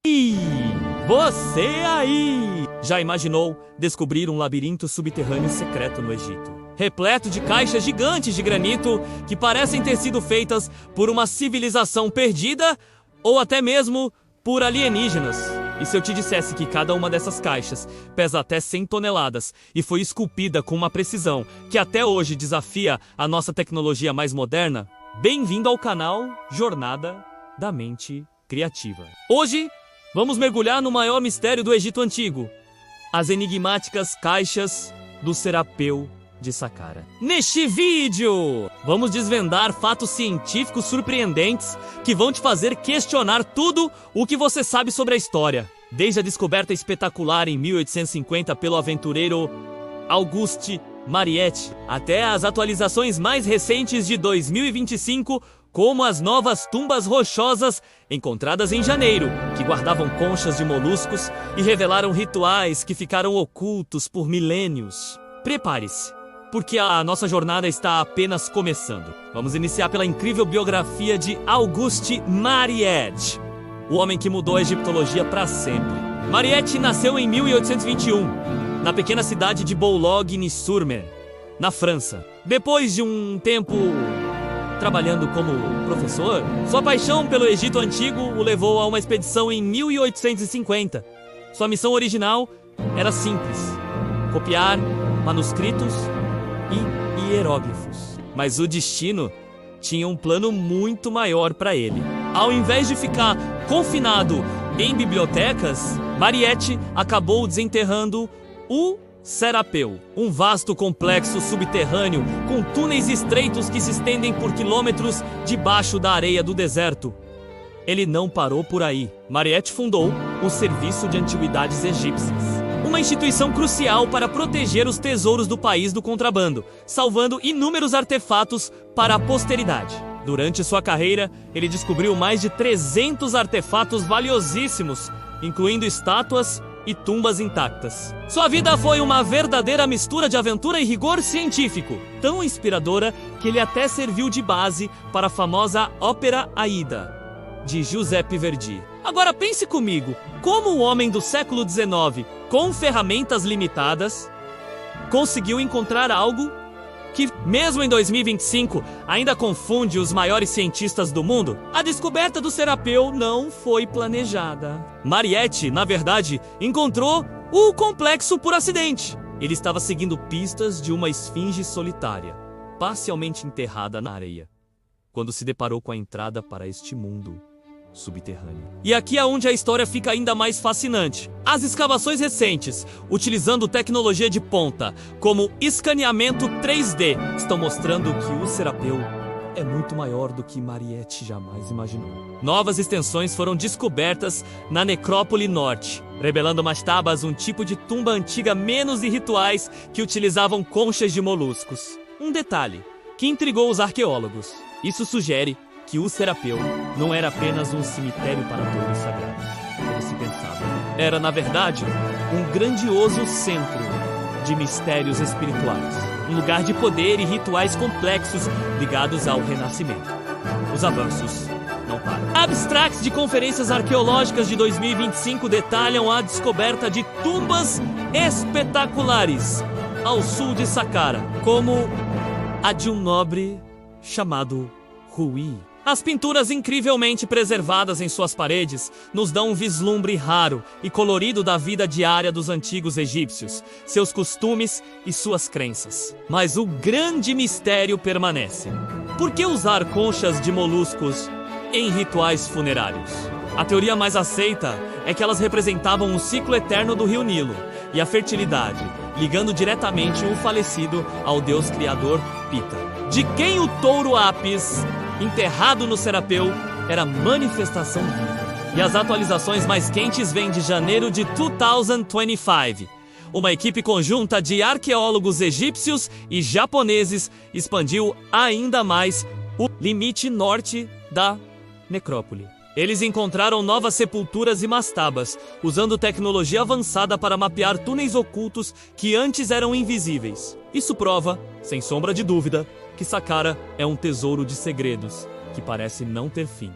E você aí! Já imaginou descobrir um labirinto subterrâneo secreto no Egito? Repleto de caixas gigantes de granito que parecem ter sido feitas por uma civilização perdida ou até mesmo por alienígenas. E se eu te dissesse que cada uma dessas caixas pesa até 100 toneladas e foi esculpida com uma precisão que até hoje desafia a nossa tecnologia mais moderna? Bem-vindo ao canal Jornada da Mente Criativa. Hoje, vamos mergulhar no maior mistério do Egito Antigo, as enigmáticas caixas do Serapeu de Saqqara. Neste vídeo, vamos desvendar fatos científicos surpreendentes que vão te fazer questionar tudo o que você sabe sobre a história. Desde a descoberta espetacular em 1850 pelo aventureiro Auguste Mariette, até as atualizações mais recentes de 2025, como as novas tumbas rochosas encontradas em janeiro, que guardavam conchas de moluscos e revelaram rituais que ficaram ocultos por milênios. Prepare-se, porque a nossa jornada está apenas começando. Vamos iniciar pela incrível biografia de Auguste Mariette, o homem que mudou a egiptologia para sempre. Mariette nasceu em 1821, na pequena cidade de Boulogne-sur-Mer, na França. Depois de um tempo trabalhando como professor, sua paixão pelo Egito Antigo o levou a uma expedição em 1850. Sua missão original era simples: copiar manuscritos e hieróglifos. Mas o destino tinha um plano muito maior para ele. Ao invés de ficar confinado em bibliotecas, Mariette acabou desenterrando o Serapeu, um vasto complexo subterrâneo com túneis estreitos que se estendem por quilômetros debaixo da areia do deserto. Ele não parou por aí. Mariette fundou o Serviço de Antiguidades Egípcias, uma instituição crucial para proteger os tesouros do país do contrabando, salvando inúmeros artefatos para a posteridade. Durante sua carreira, ele descobriu mais de 300 artefatos valiosíssimos, incluindo estátuas e tumbas intactas. Sua vida foi uma verdadeira mistura de aventura e rigor científico, tão inspiradora que ele até serviu de base para a famosa Ópera Aida, de Giuseppe Verdi. Agora pense comigo, como o homem do século XIX, com ferramentas limitadas, conseguiu encontrar algo que, mesmo em 2025, ainda confunde os maiores cientistas do mundo? A descoberta do Serapeu não foi planejada. Mariette, na verdade, encontrou o complexo por acidente. Ele estava seguindo pistas de uma esfinge solitária, parcialmente enterrada na areia, quando se deparou com a entrada para este mundo subterrâneo. E aqui é onde a história fica ainda mais fascinante. As escavações recentes, utilizando tecnologia de ponta, como escaneamento 3D, estão mostrando que o Serapeu é muito maior do que Mariette jamais imaginou. Novas extensões foram descobertas na Necrópole Norte, revelando mastabas, um tipo de tumba antiga menos de rituais que utilizavam conchas de moluscos. Um detalhe que intrigou os arqueólogos. Isso sugere que o Serapeu não era apenas um cemitério para touros sagrados, como se pensava. Era, na verdade, um grandioso centro de mistérios espirituais, um lugar de poder e rituais complexos ligados ao Renascimento. Os avanços não param. Abstracts de conferências arqueológicas de 2025 detalham a descoberta de tumbas espetaculares ao sul de Saqqara, como a de um nobre chamado Rui. As pinturas incrivelmente preservadas em suas paredes nos dão um vislumbre raro e colorido da vida diária dos antigos egípcios, seus costumes e suas crenças. Mas o grande mistério permanece. Por que usar conchas de moluscos em rituais funerários? A teoria mais aceita é que elas representavam o ciclo eterno do rio Nilo e a fertilidade, ligando diretamente o falecido ao deus criador Pita, de quem o touro Apis, enterrado no Serapeu, era manifestação viva. E as atualizações mais quentes vêm de janeiro de 2025. Uma equipe conjunta de arqueólogos egípcios e japoneses expandiu ainda mais o limite norte da necrópole. Eles encontraram novas sepulturas e mastabas, usando tecnologia avançada para mapear túneis ocultos que antes eram invisíveis. Isso prova, sem sombra de dúvida, que Saqqara é um tesouro de segredos que parece não ter fim.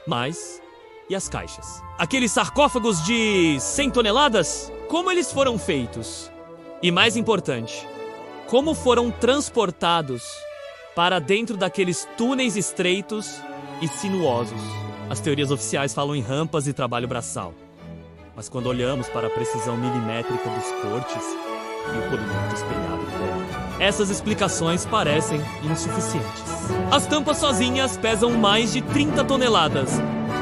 Mas E as caixas? Aqueles sarcófagos de 100 toneladas? Como eles foram feitos? E mais importante, como foram transportados para dentro daqueles túneis estreitos e sinuosos? As teorias oficiais falam em rampas e trabalho braçal. Mas quando olhamos para a precisão milimétrica dos cortes e o polimento espelhado dela, essas explicações parecem insuficientes. As tampas sozinhas pesam mais de 30 toneladas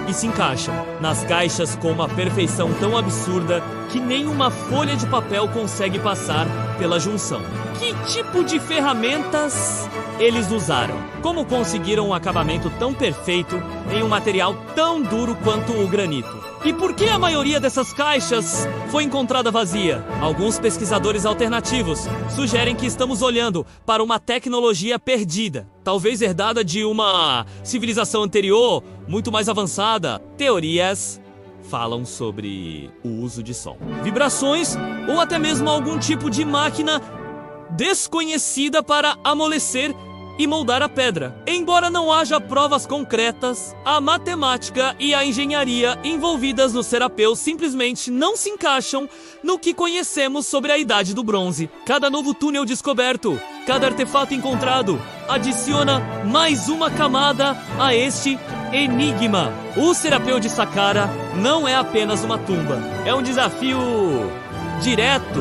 e se encaixam nas caixas com uma perfeição tão absurda que nenhuma folha de papel consegue passar pela junção. Que tipo de ferramentas eles usaram? Como conseguiram um acabamento tão perfeito em um material tão duro quanto o granito? E por que a maioria dessas caixas foi encontrada vazia? Alguns pesquisadores alternativos sugerem que estamos olhando para uma tecnologia perdida, talvez herdada de uma civilização anterior, muito mais avançada. Teorias falam sobre o uso de som, vibrações ou até mesmo algum tipo de máquina desconhecida para amolecer e moldar a pedra. Embora não haja provas concretas, a matemática e a engenharia envolvidas no Serapeu simplesmente não se encaixam no que conhecemos sobre a Idade do Bronze. Cada novo túnel descoberto, cada artefato encontrado, adiciona mais uma camada a este enigma. O Serapeu de Saqqara não é apenas uma tumba, é um desafio direto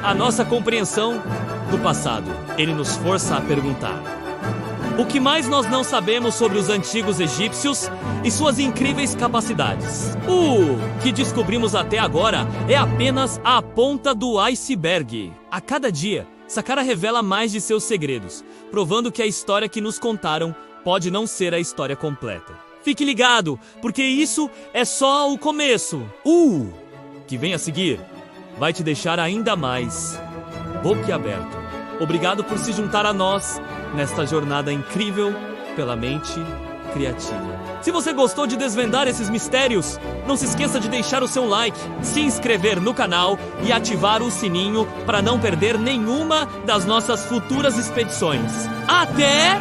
à nossa compreensão do passado. Ele nos força a perguntar: o que mais nós não sabemos sobre os antigos egípcios e suas incríveis capacidades? O que descobrimos até agora é apenas a ponta do iceberg. A cada dia, Saqqara revela mais de seus segredos, provando que a história que nos contaram pode não ser a história completa. Fique ligado, porque isso é só o começo. O que vem a seguir vai te deixar ainda mais boquiaberto. Obrigado por se juntar a nós nesta jornada incrível pela mente criativa. Se você gostou de desvendar esses mistérios, não se esqueça de deixar o seu like, se inscrever no canal e ativar o sininho para não perder nenhuma das nossas futuras expedições. Até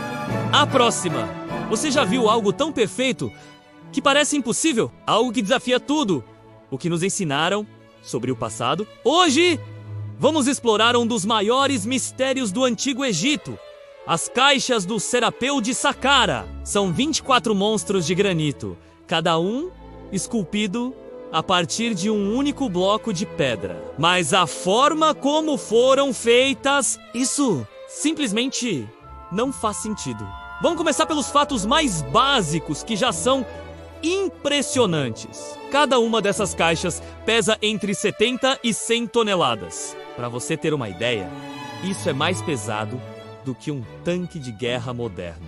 a próxima! Você já viu algo tão perfeito que parece impossível? Algo que desafia tudo o que nos ensinaram sobre o passado? Hoje vamos explorar um dos maiores mistérios do Antigo Egito. As caixas do Serapeu de Saqqara. São 24 monstros de granito, cada um esculpido a partir de um único bloco de pedra. Mas a forma como foram feitas, isso simplesmente não faz sentido. Vamos começar pelos fatos mais básicos, que já são impressionantes. Cada uma dessas caixas pesa entre 70 e 100 toneladas. Para você ter uma ideia, isso é mais pesado do que um tanque de guerra moderno.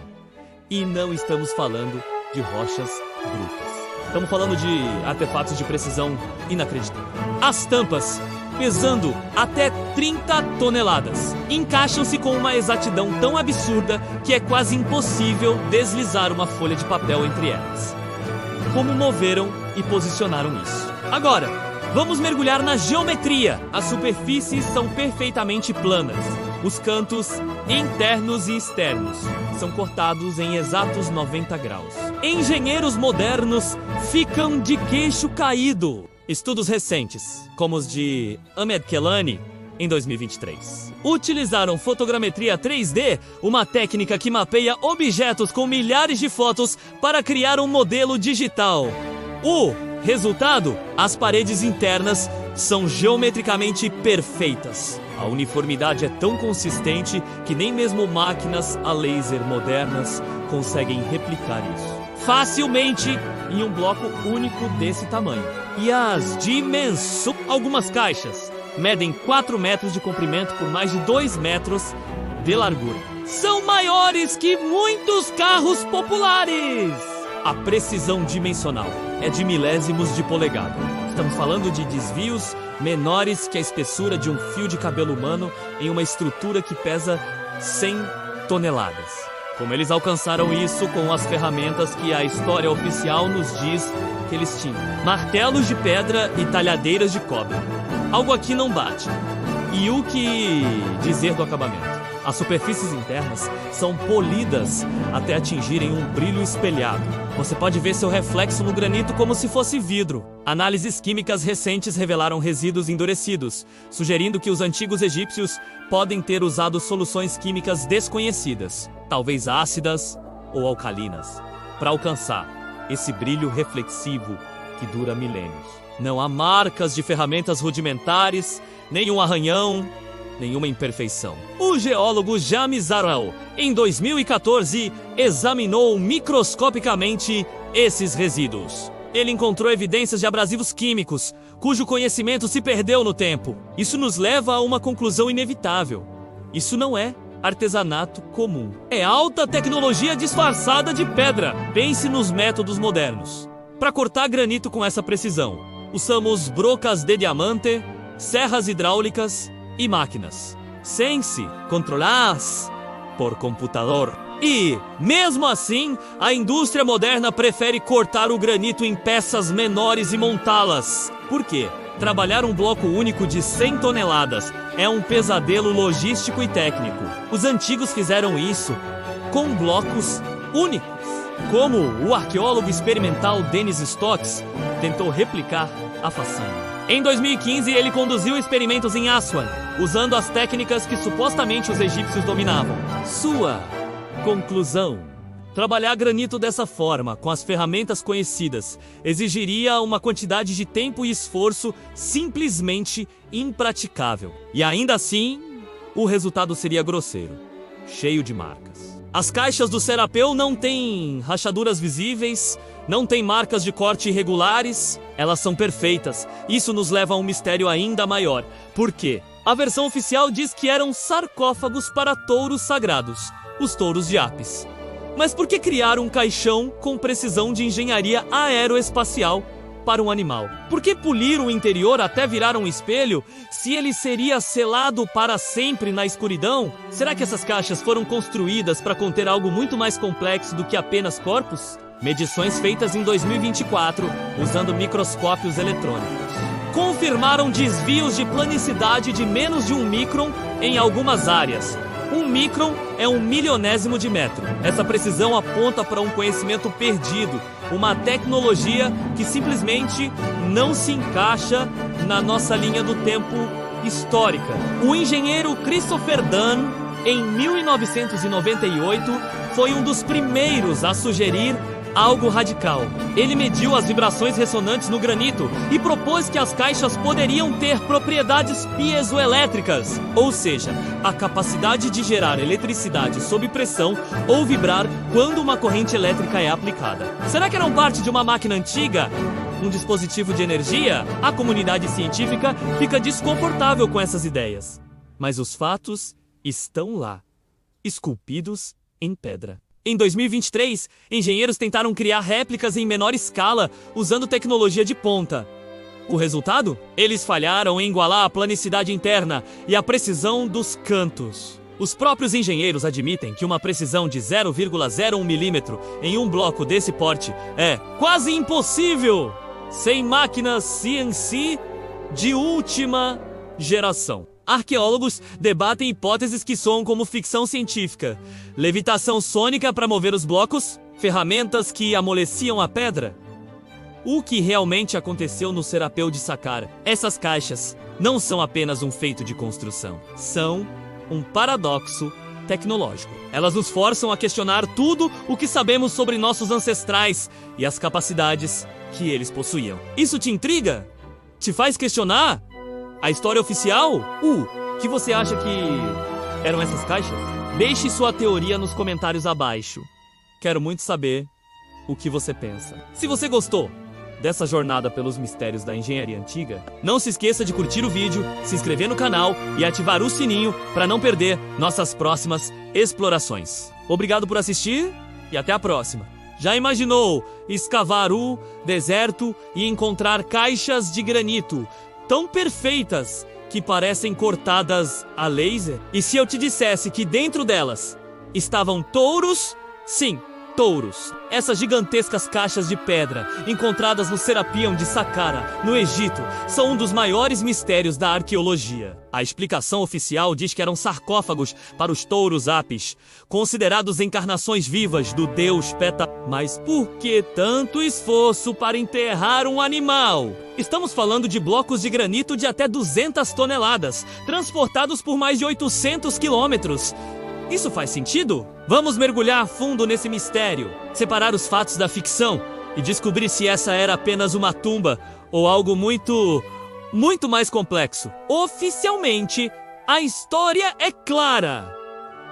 E não estamos falando de rochas brutas. Estamos falando de artefatos de precisão inacreditável. As tampas, pesando até 30 toneladas, encaixam-se com uma exatidão tão absurda que é quase impossível deslizar uma folha de papel entre elas. Como moveram e posicionaram isso? Agora, vamos mergulhar na geometria. As superfícies são perfeitamente planas. Os cantos internos e externos são cortados em exatos 90 graus. Engenheiros modernos ficam de queixo caído. Estudos recentes, como os de Ahmed Kelani, em 2023, utilizaram fotogrametria 3D, uma técnica que mapeia objetos com milhares de fotos para criar um modelo digital. O resultado? As paredes internas são geometricamente perfeitas. A uniformidade é tão consistente que nem mesmo máquinas a laser modernas conseguem replicar isso facilmente em um bloco único desse tamanho. E as dimensões? Algumas caixas medem 4 metros de comprimento por mais de 2 metros de largura. São maiores que muitos carros populares! A precisão dimensional é de milésimos de polegada. Estamos falando de desvios menores que a espessura de um fio de cabelo humano em uma estrutura que pesa 100 toneladas. Como eles alcançaram isso com as ferramentas que a história oficial nos diz que eles tinham? Martelos de pedra e talhadeiras de cobre. Algo aqui não bate. E o que dizer do acabamento? As superfícies internas são polidas até atingirem um brilho espelhado. Você pode ver seu reflexo no granito como se fosse vidro. Análises químicas recentes revelaram resíduos endurecidos, sugerindo que os antigos egípcios podem ter usado soluções químicas desconhecidas, talvez ácidas ou alcalinas, para alcançar esse brilho reflexivo que dura milênios. Não há marcas de ferramentas rudimentares, nenhum arranhão, nenhuma imperfeição. O geólogo James Arrell, em 2014, examinou microscopicamente esses resíduos. Ele encontrou evidências de abrasivos químicos, cujo conhecimento se perdeu no tempo. Isso nos leva a uma conclusão inevitável. Isso não é artesanato comum. É alta tecnologia disfarçada de pedra. Pense nos métodos modernos. Para cortar granito com essa precisão, usamos brocas de diamante, serras hidráulicas e máquinas. Sense, controladas por computador. E, mesmo assim, a indústria moderna prefere cortar o granito em peças menores e montá-las. Por quê? Trabalhar um bloco único de 100 toneladas é um pesadelo logístico e técnico. Os antigos fizeram isso com blocos únicos. Como o arqueólogo experimental Dennis Stokes tentou replicar a façanha. Em 2015, ele conduziu experimentos em Aswan, usando as técnicas que supostamente os egípcios dominavam. Sua conclusão: trabalhar granito dessa forma, com as ferramentas conhecidas, exigiria uma quantidade de tempo e esforço simplesmente impraticável. E ainda assim, o resultado seria grosseiro, cheio de marcas. As caixas do Serapeu não têm rachaduras visíveis, não têm marcas de corte irregulares, elas são perfeitas. Isso nos leva a um mistério ainda maior. Por quê? A versão oficial diz que eram sarcófagos para touros sagrados, os touros de Apis. Mas por que criar um caixão com precisão de engenharia aeroespacial para um animal? Por que polir o interior até virar um espelho se ele seria selado para sempre na escuridão? Será que essas caixas foram construídas para conter algo muito mais complexo do que apenas corpos? Medições feitas em 2024, usando microscópios eletrônicos, confirmaram desvios de planicidade de menos de 1 micron em algumas áreas. 1 micron é 1/1000º de metro. Essa precisão aponta para um conhecimento perdido, uma tecnologia que simplesmente não se encaixa na nossa linha do tempo histórica. O engenheiro Christopher Dunn, em 1998, foi um dos primeiros a sugerir algo radical. Ele mediu as vibrações ressonantes no granito e propôs que as caixas poderiam ter propriedades piezoelétricas, ou seja, a capacidade de gerar eletricidade sob pressão ou vibrar quando uma corrente elétrica é aplicada. Será que eram parte de uma máquina antiga? Um dispositivo de energia? A comunidade científica fica desconfortável com essas ideias. Mas os fatos estão lá, esculpidos em pedra. Em 2023, engenheiros tentaram criar réplicas em menor escala usando tecnologia de ponta. O resultado? Eles falharam em igualar a planicidade interna e a precisão dos cantos. Os próprios engenheiros admitem que uma precisão de 0,01 milímetro em um bloco desse porte é quase impossível sem máquinas CNC de última geração. Arqueólogos debatem hipóteses que soam como ficção científica. Levitação sônica para mover os blocos? Ferramentas que amoleciam a pedra? O que realmente aconteceu no Serapeu de Saqqara? Essas caixas não são apenas um feito de construção. São um paradoxo tecnológico. Elas nos forçam a questionar tudo o que sabemos sobre nossos ancestrais e as capacidades que eles possuíam. Isso te intriga? Te faz questionar a história oficial? Que você acha que eram essas caixas? Deixe sua teoria nos comentários abaixo. Quero muito saber o que você pensa. Se você gostou dessa jornada pelos mistérios da engenharia antiga, não se esqueça de curtir o vídeo, se inscrever no canal e ativar o sininho para não perder nossas próximas explorações. Obrigado por assistir e até a próxima. Já imaginou escavar o deserto e encontrar caixas de granito tão perfeitas que parecem cortadas a laser? E se eu te dissesse que dentro delas estavam touros? Sim, touros. Essas gigantescas caixas de pedra, encontradas no Serapion de Saqqara, no Egito, são um dos maiores mistérios da arqueologia. A explicação oficial diz que eram sarcófagos para os touros Apis, considerados encarnações vivas do deus Peta. Mas por que tanto esforço para enterrar um animal? Estamos falando de blocos de granito de até 200 toneladas, transportados por mais de 800 quilômetros. Isso faz sentido? Vamos mergulhar fundo nesse mistério, separar os fatos da ficção e descobrir se essa era apenas uma tumba ou algo muito mais complexo. Oficialmente, a história é clara.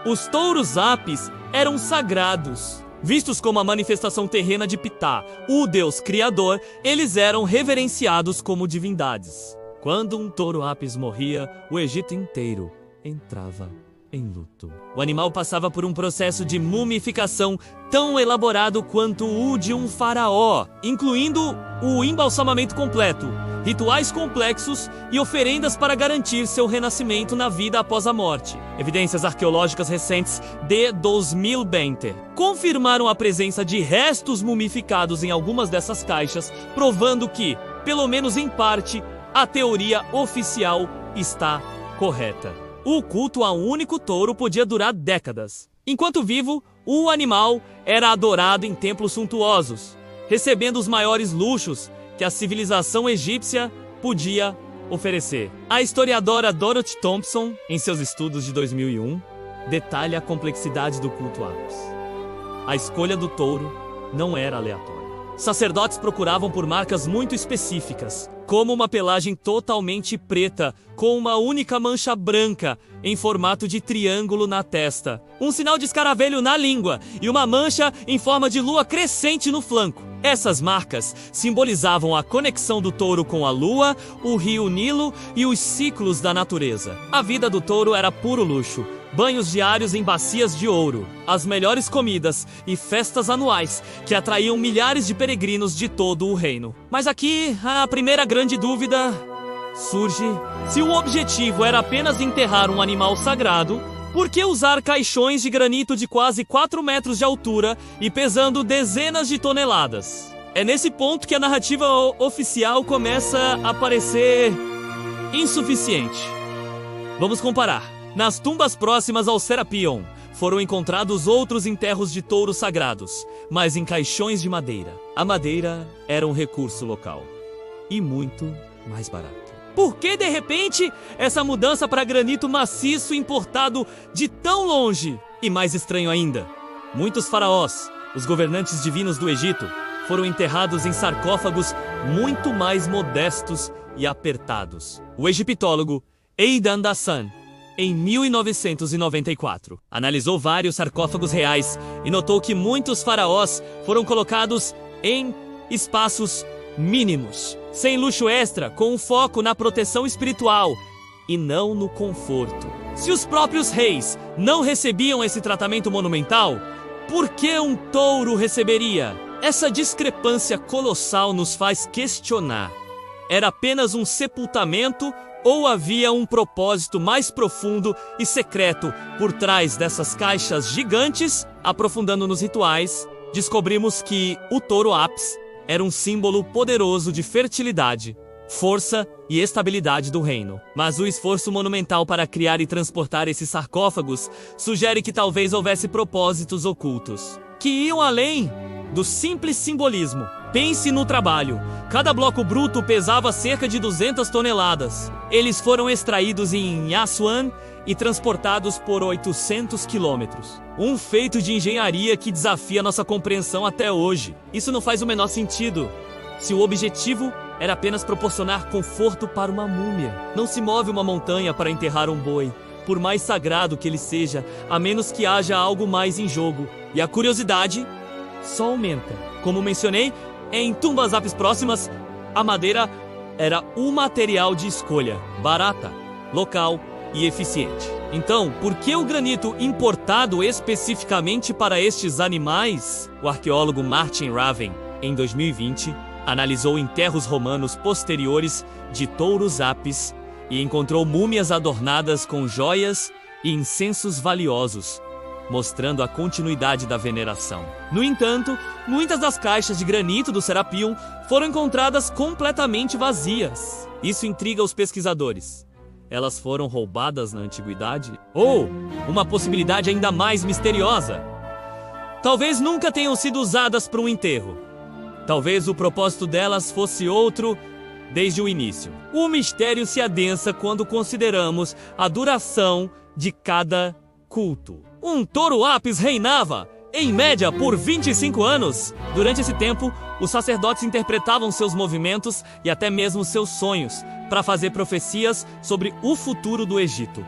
Os touros Apis eram sagrados. Vistos como a manifestação terrena de Ptah, o deus criador, eles eram reverenciados como divindades. Quando um touro Apis morria, o Egito inteiro entrava em luto. O animal passava por um processo de mumificação tão elaborado quanto o de um faraó, incluindo o embalsamamento completo, rituais complexos e oferendas para garantir seu renascimento na vida após a morte. Evidências arqueológicas recentes de 2020 confirmaram a presença de restos mumificados em algumas dessas caixas, provando que, pelo menos em parte, a teoria oficial está correta. O culto a um único touro podia durar décadas. Enquanto vivo, o animal era adorado em templos suntuosos, recebendo os maiores luxos que a civilização egípcia podia oferecer. A historiadora Dorothy Thompson, em seus estudos de 2001, detalha a complexidade do culto Apis. A escolha do touro não era aleatória. Sacerdotes procuravam por marcas muito específicas, como uma pelagem totalmente preta, com uma única mancha branca, em formato de triângulo na testa, um sinal de escaravelho na língua e uma mancha em forma de lua crescente no flanco. Essas marcas simbolizavam a conexão do touro com a lua, o rio Nilo e os ciclos da natureza. A vida do touro era puro luxo. Banhos diários em bacias de ouro, as melhores comidas e festas anuais que atraíam milhares de peregrinos de todo o reino. Mas aqui, a primeira grande dúvida surge: se o objetivo era apenas enterrar um animal sagrado, por que usar caixões de granito de quase 4 metros de altura e pesando dezenas de toneladas? É nesse ponto que a narrativa oficial começa a parecer insuficiente. Vamos comparar. Nas tumbas próximas ao Serapion, foram encontrados outros enterros de touros sagrados, mas em caixões de madeira. A madeira era um recurso local e muito mais barato. Por que, de repente, essa mudança para granito maciço importado de tão longe? E mais estranho ainda, muitos faraós, os governantes divinos do Egito, foram enterrados em sarcófagos muito mais modestos e apertados. O egiptólogo Aidan Dassan, em 1994, analisou vários sarcófagos reais e notou que muitos faraós foram colocados em espaços mínimos, sem luxo extra, com um foco na proteção espiritual e não no conforto. Se os próprios reis não recebiam esse tratamento monumental, por que um touro receberia? Essa discrepância colossal nos faz questionar: era apenas um sepultamento ou havia um propósito mais profundo e secreto por trás dessas caixas gigantes? Aprofundando nos rituais, descobrimos que o touro Apis era um símbolo poderoso de fertilidade, força e estabilidade do reino. Mas o esforço monumental para criar e transportar esses sarcófagos sugere que talvez houvesse propósitos ocultos, que iam além do simples simbolismo. Pense no trabalho. Cada bloco bruto pesava cerca de 200 toneladas. Eles foram extraídos em Aswan e transportados por 800 quilômetros. Um feito de engenharia que desafia nossa compreensão até hoje. Isso não faz o menor sentido. Se o objetivo era apenas proporcionar conforto para uma múmia, não se move uma montanha para enterrar um boi, por mais sagrado que ele seja, a menos que haja algo mais em jogo. E a curiosidade só aumenta. Como mencionei, em tumbas Apis próximas, a madeira era o material de escolha, barata, local e eficiente. Então, por que o granito importado especificamente para estes animais? O arqueólogo Martin Raven, em 2020, analisou enterros romanos posteriores de touros Apis e encontrou múmias adornadas com joias e incensos valiosos, mostrando a continuidade da veneração. No entanto, muitas das caixas de granito do Serapion foram encontradas completamente vazias. Isso intriga os pesquisadores. Elas foram roubadas na antiguidade? Ou uma possibilidade ainda mais misteriosa: talvez nunca tenham sido usadas para um enterro. Talvez o propósito delas fosse outro desde o início. O mistério se adensa quando consideramos a duração de cada culto. Um touro ápis reinava, em média, por 25 anos. Durante esse tempo, os sacerdotes interpretavam seus movimentos e até mesmo seus sonhos para fazer profecias sobre o futuro do Egito.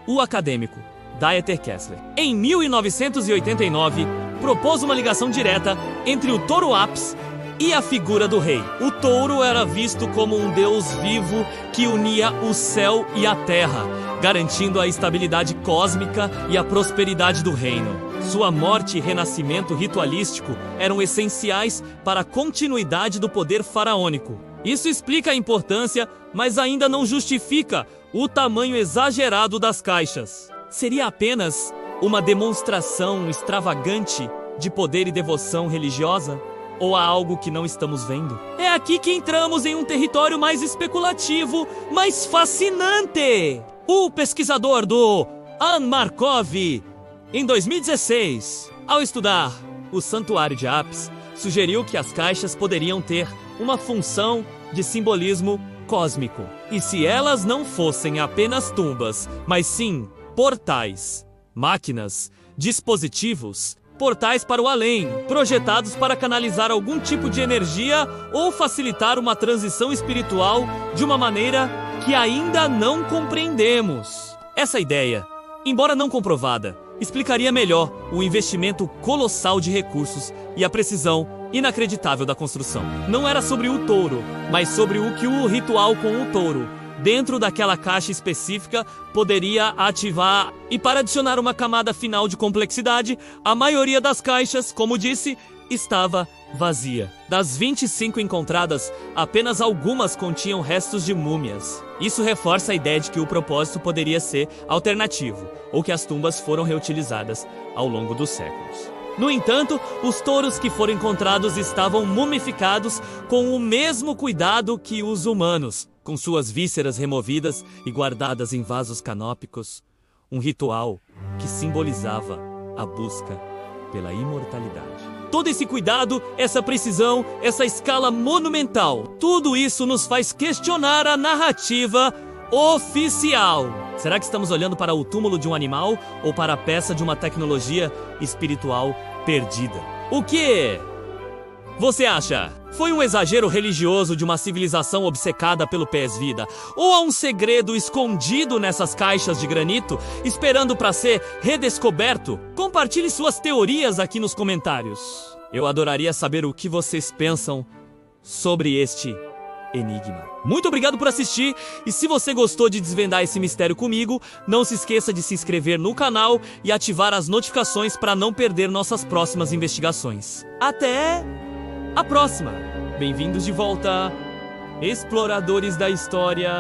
O acadêmico Dieter Kessler, em 1989, propôs uma ligação direta entre o touro ápis e a figura do rei. O touro era visto como um deus vivo que unia o céu e a terra, garantindo a estabilidade cósmica e a prosperidade do reino. Sua morte e renascimento ritualístico eram essenciais para a continuidade do poder faraônico. Isso explica a importância, mas ainda não justifica o tamanho exagerado das caixas. Seria apenas uma demonstração extravagante de poder e devoção religiosa? Ou há algo que não estamos vendo? É aqui que entramos em um território mais especulativo, mas fascinante! O pesquisador do An Markov, em 2016, ao estudar o Santuário de Apis, sugeriu que as caixas poderiam ter uma função de simbolismo cósmico. E se elas não fossem apenas tumbas, mas sim portais, máquinas, dispositivos, portais para o além, projetados para canalizar algum tipo de energia ou facilitar uma transição espiritual de uma maneira que ainda não compreendemos. Essa ideia, embora não comprovada, explicaria melhor o investimento colossal de recursos e a precisão inacreditável da construção. Não era sobre o touro, mas sobre o que o ritual com o touro, dentro daquela caixa específica, poderia ativar. E para adicionar uma camada final de complexidade, a maioria das caixas, como disse, estava vazia. Das 25 encontradas, apenas algumas continham restos de múmias. Isso reforça a ideia de que o propósito poderia ser alternativo, ou que as tumbas foram reutilizadas ao longo dos séculos. No entanto, os touros que foram encontrados estavam mumificados com o mesmo cuidado que os humanos, com suas vísceras removidas e guardadas em vasos canópicos, um ritual que simbolizava a busca pela imortalidade. Todo esse cuidado, essa precisão, essa escala monumental, tudo isso nos faz questionar a narrativa oficial. Será que estamos olhando para o túmulo de um animal ou para a peça de uma tecnologia espiritual perdida? O que você acha? Foi um exagero religioso de uma civilização obcecada pelo pés-vida? Ou há um segredo escondido nessas caixas de granito, esperando para ser redescoberto? Compartilhe suas teorias aqui nos comentários. Eu adoraria saber o que vocês pensam sobre este enigma. Muito obrigado por assistir, e se você gostou de desvendar esse mistério comigo, não se esqueça de se inscrever no canal e ativar as notificações para não perder nossas próximas investigações. Até a próxima! Bem-vindos de volta, exploradores da história,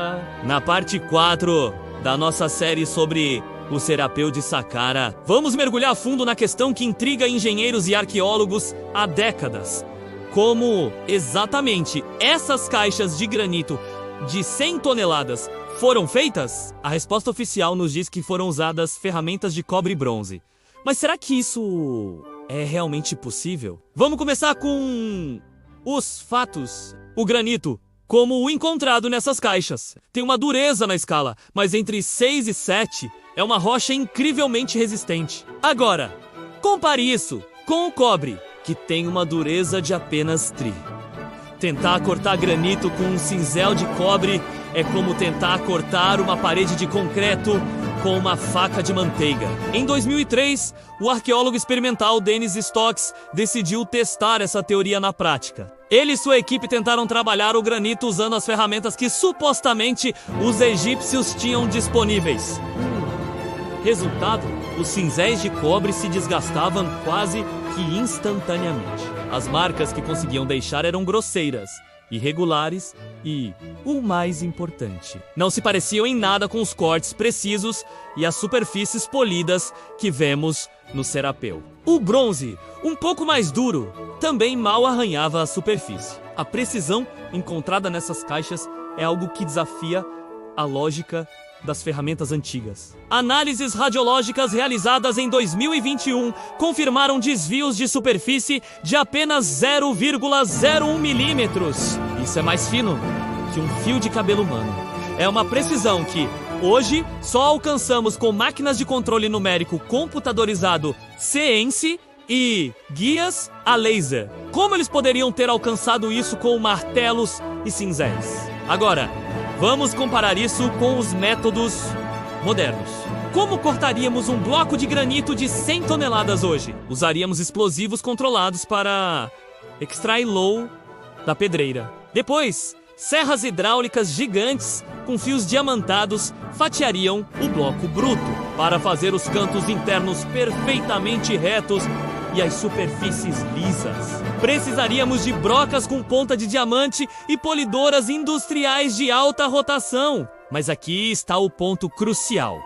na parte 4 da nossa série sobre o Serapeu de Saqqara. Vamos mergulhar a fundo na questão que intriga engenheiros e arqueólogos há décadas. Como exatamente essas caixas de granito de 100 toneladas foram feitas? A resposta oficial nos diz que foram usadas ferramentas de cobre e bronze. Mas será que isso é realmente possível? Vamos começar com os fatos. O granito, como o encontrado nessas caixas, tem uma dureza na escala, mas entre 6 e 7 é uma rocha incrivelmente resistente. Agora, compare isso com o cobre, que tem uma dureza de apenas 3. Tentar cortar granito com um cinzel de cobre é como tentar cortar uma parede de concreto com uma faca de manteiga. Em 2003, o arqueólogo experimental Dennis Stokes decidiu testar essa teoria na prática. Ele e sua equipe tentaram trabalhar o granito usando as ferramentas que supostamente os egípcios tinham disponíveis. Resultado: os cinzéis de cobre se desgastavam quase que instantaneamente. As marcas que conseguiam deixar eram grosseiras, irregulares e, o mais importante, não se pareciam em nada com os cortes precisos e as superfícies polidas que vemos no Serapeu. O bronze, um pouco mais duro, também mal arranhava a superfície. A precisão encontrada nessas caixas é algo que desafia a lógica das ferramentas antigas. Análises radiológicas realizadas em 2021 confirmaram desvios de superfície de apenas 0,01 milímetros. Isso é mais fino que um fio de cabelo humano. É uma precisão que, hoje, só alcançamos com máquinas de controle numérico computadorizado CNC e guias a laser. Como eles poderiam ter alcançado isso com martelos e cinzéis? Agora, vamos comparar isso com os métodos modernos. Como cortaríamos um bloco de granito de 100 toneladas hoje? Usaríamos explosivos controlados para extraí-lo da pedreira. Depois, serras hidráulicas gigantes com fios diamantados fatiariam o bloco bruto para fazer os cantos internos perfeitamente retos e as superfícies lisas. Precisaríamos de brocas com ponta de diamante e polidoras industriais de alta rotação. Mas aqui está o ponto crucial.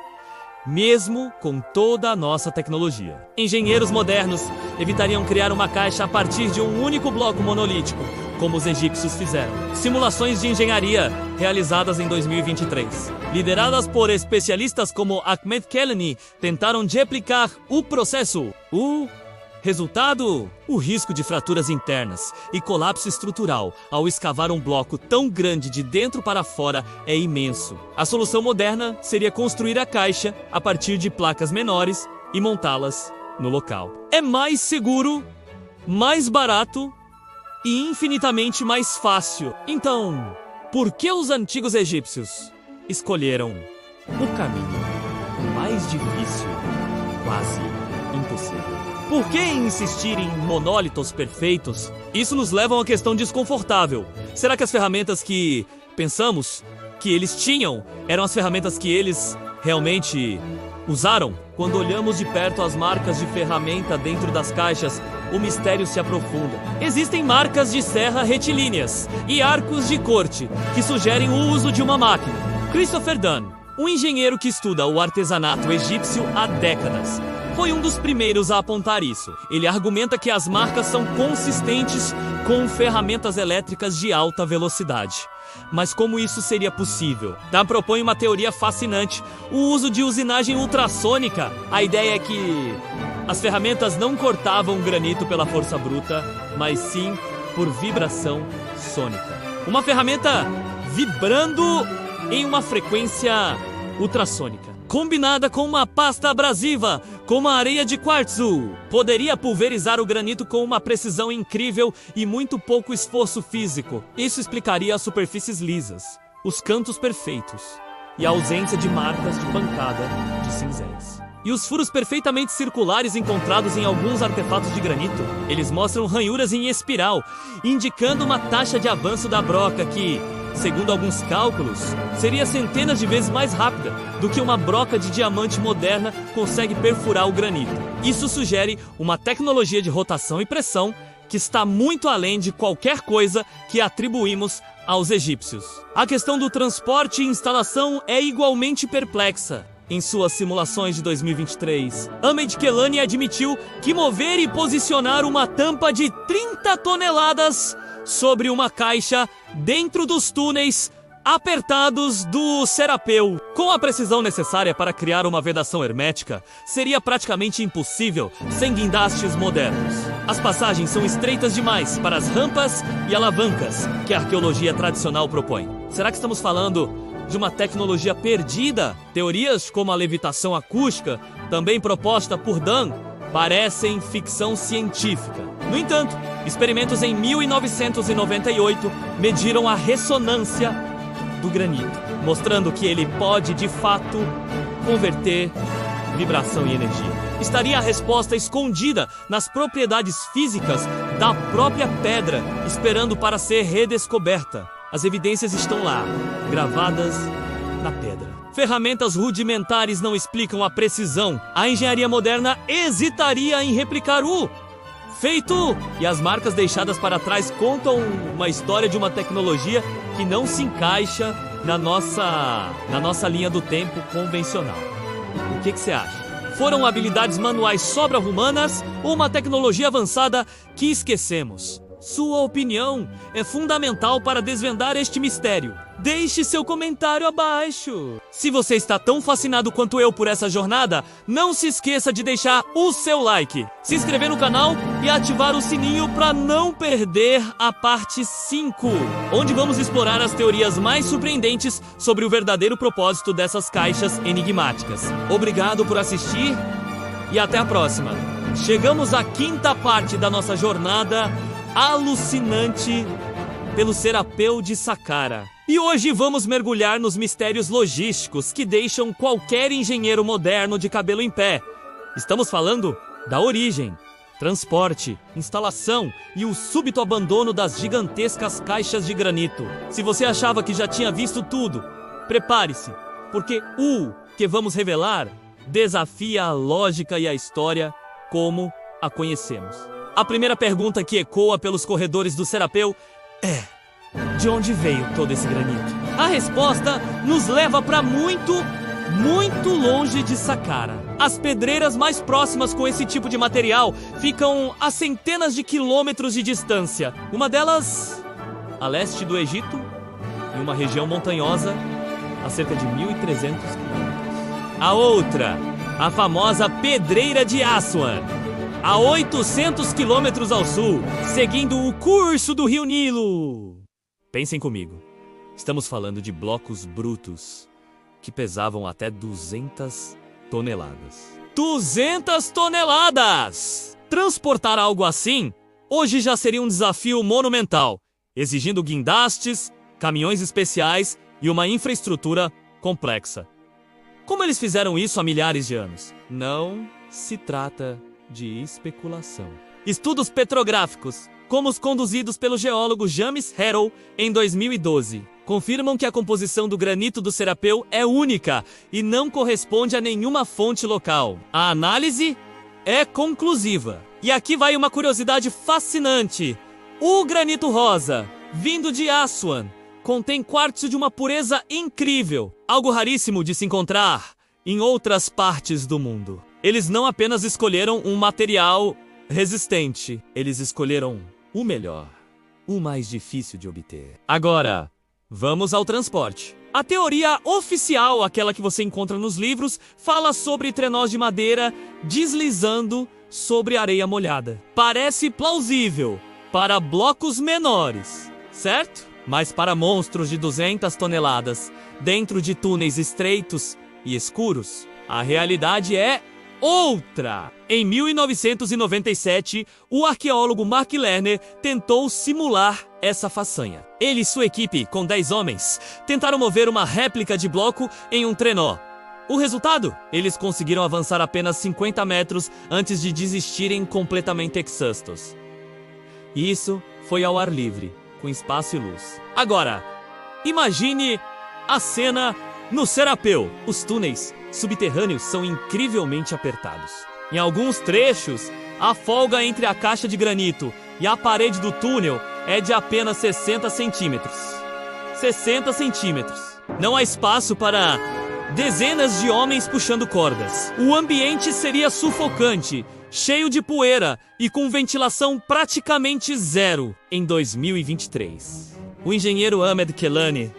Mesmo com toda a nossa tecnologia, engenheiros modernos evitariam criar uma caixa a partir de um único bloco monolítico, como os egípcios fizeram. Simulações de engenharia realizadas em 2023, lideradas por especialistas como Ahmed Kelani, tentaram replicar o processo. O resultado? O risco de fraturas internas e colapso estrutural ao escavar um bloco tão grande de dentro para fora é imenso. A solução moderna seria construir a caixa a partir de placas menores e montá-las no local. É mais seguro, mais barato e infinitamente mais fácil. Então, por que os antigos egípcios escolheram o caminho mais difícil, quase impossível? Por que insistir em monólitos perfeitos? Isso nos leva a uma questão desconfortável. Será que as ferramentas que pensamos que eles tinham eram as ferramentas que eles realmente usaram? Quando olhamos de perto as marcas de ferramenta dentro das caixas, o mistério se aprofunda. Existem marcas de serra retilíneas e arcos de corte que sugerem o uso de uma máquina. Christopher Dunn, um engenheiro que estuda o artesanato egípcio há décadas, foi um dos primeiros a apontar isso. Ele argumenta que as marcas são consistentes com ferramentas elétricas de alta velocidade. Mas como isso seria possível? Dan propõe uma teoria fascinante: o uso de usinagem ultrassônica. A ideia é que as ferramentas não cortavam o granito pela força bruta, mas sim por vibração sônica. Uma ferramenta vibrando em uma frequência ultrassônica, combinada com uma pasta abrasiva, como a areia de quartzo, poderia pulverizar o granito com uma precisão incrível e muito pouco esforço físico. Isso explicaria as superfícies lisas, os cantos perfeitos e a ausência de marcas de pancada de cinzéis. E os furos perfeitamente circulares encontrados em alguns artefatos de granito, eles mostram ranhuras em espiral, indicando uma taxa de avanço da broca que, segundo alguns cálculos, seria centenas de vezes mais rápida do que uma broca de diamante moderna consegue perfurar o granito. Isso sugere uma tecnologia de rotação e pressão que está muito além de qualquer coisa que atribuímos aos egípcios. A questão do transporte e instalação é igualmente perplexa. Em suas simulações de 2023, Ahmed Kelani admitiu que mover e posicionar uma tampa de 30 toneladas sobre uma caixa dentro dos túneis apertados do Serapeu, com a precisão necessária para criar uma vedação hermética, seria praticamente impossível sem guindastes modernos. As passagens são estreitas demais para as rampas e alavancas que a arqueologia tradicional propõe. Será que estamos falando de uma tecnologia perdida? Teorias como a levitação acústica, também proposta por Dunn, parecem ficção científica. No entanto, experimentos em 1998 mediram a ressonância do granito, mostrando que ele pode, de fato, converter vibração em energia. Estaria a resposta escondida nas propriedades físicas da própria pedra, esperando para ser redescoberta. As evidências estão lá, gravadas na pedra. Ferramentas rudimentares não explicam a precisão. A engenharia moderna hesitaria em replicar o Feito! E as marcas deixadas para trás contam uma história de uma tecnologia que não se encaixa na nossa linha do tempo convencional. O que você acha? Foram habilidades manuais sobre-humanas ou uma tecnologia avançada que esquecemos? Sua opinião é fundamental para desvendar este mistério. Deixe seu comentário abaixo. Se você está tão fascinado quanto eu por essa jornada, não se esqueça de deixar o seu like, se inscrever no canal e ativar o sininho para não perder a parte 5, onde vamos explorar as teorias mais surpreendentes sobre o verdadeiro propósito dessas caixas enigmáticas. Obrigado por assistir e até a próxima. Chegamos à 5ª parte da nossa jornada alucinante pelo Serapeu de Saqqara. E hoje vamos mergulhar nos mistérios logísticos que deixam qualquer engenheiro moderno de cabelo em pé. Estamos falando da origem, transporte, instalação e o súbito abandono das gigantescas caixas de granito. Se você achava que já tinha visto tudo, prepare-se, porque o que vamos revelar desafia a lógica e a história como a conhecemos. A primeira pergunta que ecoa pelos corredores do Serapeu é: de onde veio todo esse granito? A resposta nos leva para muito longe de Saqqara. As pedreiras mais próximas com esse tipo de material ficam a centenas de quilômetros de distância. Uma delas a leste do Egito, em uma região montanhosa a cerca de 1.300 quilômetros. A outra, a famosa Pedreira de Aswan, a 800 quilômetros ao sul, seguindo o curso do Rio Nilo. Pensem comigo, estamos falando de blocos brutos que pesavam até 200 toneladas. 200 toneladas! Transportar algo assim, hoje já seria um desafio monumental, exigindo guindastes, caminhões especiais e uma infraestrutura complexa. Como eles fizeram isso há milhares de anos? Não se trata de especulação. Estudos petrográficos, como os conduzidos pelo geólogo James Harrow em 2012, confirmam que a composição do granito do Serapeu é única e não corresponde a nenhuma fonte local. A análise é conclusiva. E aqui vai uma curiosidade fascinante. O granito rosa, vindo de Aswan, contém quartzo de uma pureza incrível, algo raríssimo de se encontrar em outras partes do mundo. Eles não apenas escolheram um material resistente, eles escolheram o melhor, o mais difícil de obter. Agora, vamos ao transporte. A teoria oficial, aquela que você encontra nos livros, fala sobre trenós de madeira deslizando sobre areia molhada. Parece plausível para blocos menores, certo? Mas para monstros de 200 toneladas, dentro de túneis estreitos e escuros, a realidade é outra. Em 1997, o arqueólogo Mark Lerner tentou simular essa façanha. Ele e sua equipe, com 10 homens, tentaram mover uma réplica de bloco em um trenó. O resultado? Eles conseguiram avançar apenas 50 metros antes de desistirem completamente exaustos. E isso foi ao ar livre, com espaço e luz. Agora, imagine a cena no Serapeu. Os túneis subterrâneos são incrivelmente apertados. Em alguns trechos, a folga entre a caixa de granito e a parede do túnel é de apenas 60 centímetros. 60 centímetros. Não há espaço para dezenas de homens puxando cordas. O ambiente seria sufocante, cheio de poeira e com ventilação praticamente zero em 2023. O engenheiro Ahmed Kelani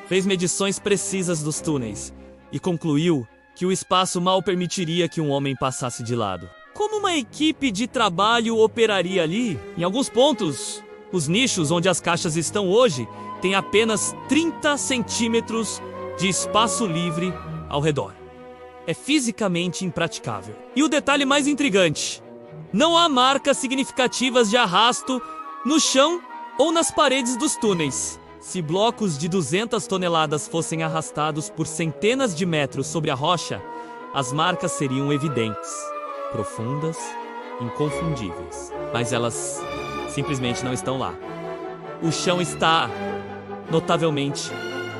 fez medições precisas dos túneis e concluiu que o espaço mal permitiria que um homem passasse de lado. Como uma equipe de trabalho operaria ali? Em alguns pontos, os nichos onde as caixas estão hoje têm apenas 30 centímetros de espaço livre ao redor. É fisicamente impraticável. E o detalhe mais intrigante: não há marcas significativas de arrasto no chão ou nas paredes dos túneis. Se blocos de 200 toneladas fossem arrastados por centenas de metros sobre a rocha, as marcas seriam evidentes, profundas, inconfundíveis. Mas elas simplesmente não estão lá. O chão está notavelmente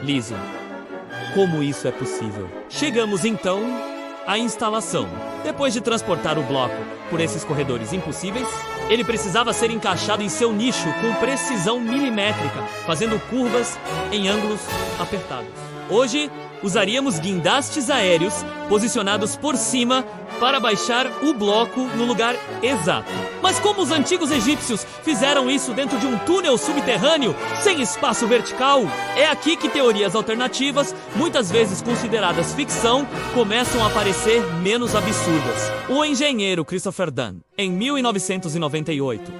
liso. Como isso é possível? Chegamos então à instalação. Depois de transportar o bloco por esses corredores impossíveis, Ele precisava ser encaixado em seu nicho com precisão milimétrica, fazendo curvas em ângulos apertados. Hoje, usaríamos guindastes aéreos posicionados por cima para baixar o bloco no lugar exato. Mas como os antigos egípcios fizeram isso dentro de um túnel subterrâneo, sem espaço vertical? É aqui que teorias alternativas, muitas vezes consideradas ficção, começam a parecer menos absurdas. O engenheiro Christopher Dunn, em 1998,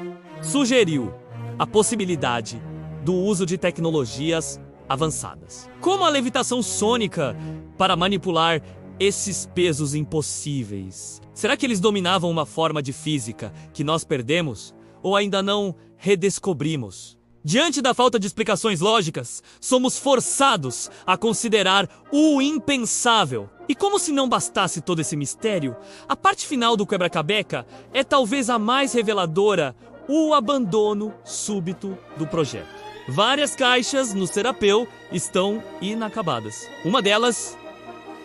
sugeriu a possibilidade do uso de tecnologias avançadas, como a levitação sônica, para manipular esses pesos impossíveis. Será que eles dominavam uma forma de física que nós perdemos ou ainda não redescobrimos? Diante da falta de explicações lógicas, somos forçados a considerar o impensável. E como se não bastasse todo esse mistério, a parte final do quebra-cabeça é talvez a mais reveladora: o abandono súbito do projeto. Várias caixas no Serapeu estão inacabadas. Uma delas,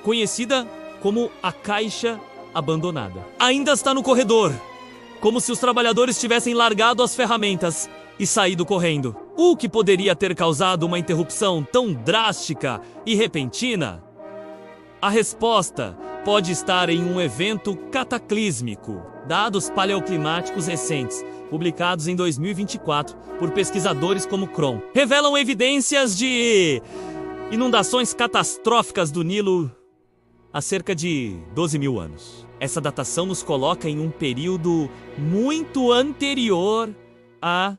conhecida como a caixa abandonada, ainda está no corredor, como se os trabalhadores tivessem largado as ferramentas e saído correndo. O que poderia ter causado uma interrupção tão drástica e repentina? A resposta pode estar em um evento cataclísmico. Dados paleoclimáticos recentes, publicados em 2024 por pesquisadores como Cron, revelam evidências de inundações catastróficas do Nilo há cerca de 12 mil anos. Essa datação nos coloca em um período muito anterior à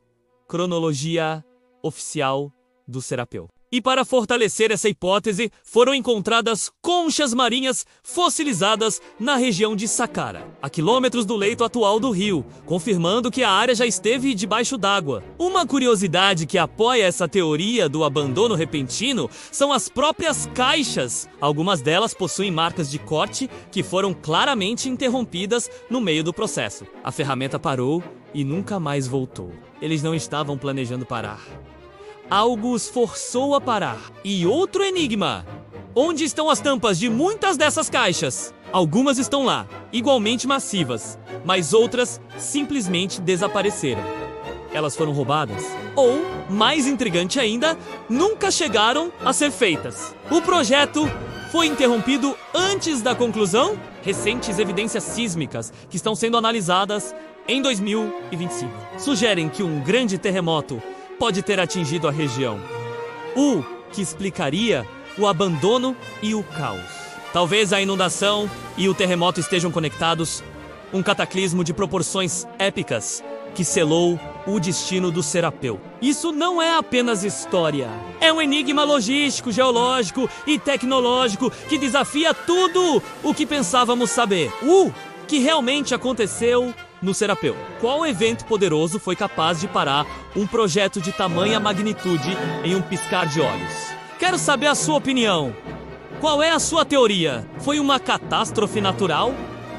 cronologia oficial do Serapeu. E para fortalecer essa hipótese, foram encontradas conchas marinhas fossilizadas na região de Saqqara, a quilômetros do leito atual do rio, confirmando que a área já esteve debaixo d'água. Uma curiosidade que apoia essa teoria do abandono repentino são as próprias caixas. Algumas delas possuem marcas de corte que foram claramente interrompidas no meio do processo. A ferramenta parou e nunca mais voltou. Eles não estavam planejando parar. Algo os forçou a parar. E outro enigma: onde estão as tampas de muitas dessas caixas? Algumas estão lá, igualmente massivas, mas outras simplesmente desapareceram. Elas foram roubadas? Ou, mais intrigante ainda, nunca chegaram a ser feitas? O projeto foi interrompido antes da conclusão? Recentes evidências sísmicas que estão sendo analisadas em 2025 sugerem que um grande terremoto pode ter atingido a região, o que explicaria o abandono e o caos. Talvez a inundação e o terremoto estejam conectados, um cataclismo de proporções épicas que selou o destino do Serapeu. Isso não é apenas história, é um enigma logístico, geológico e tecnológico que desafia tudo o que pensávamos saber. O que realmente aconteceu no Serapeu? Qual evento poderoso foi capaz de parar um projeto de tamanha magnitude em um piscar de olhos? Quero saber a sua opinião. Qual é a sua teoria? Foi uma catástrofe natural?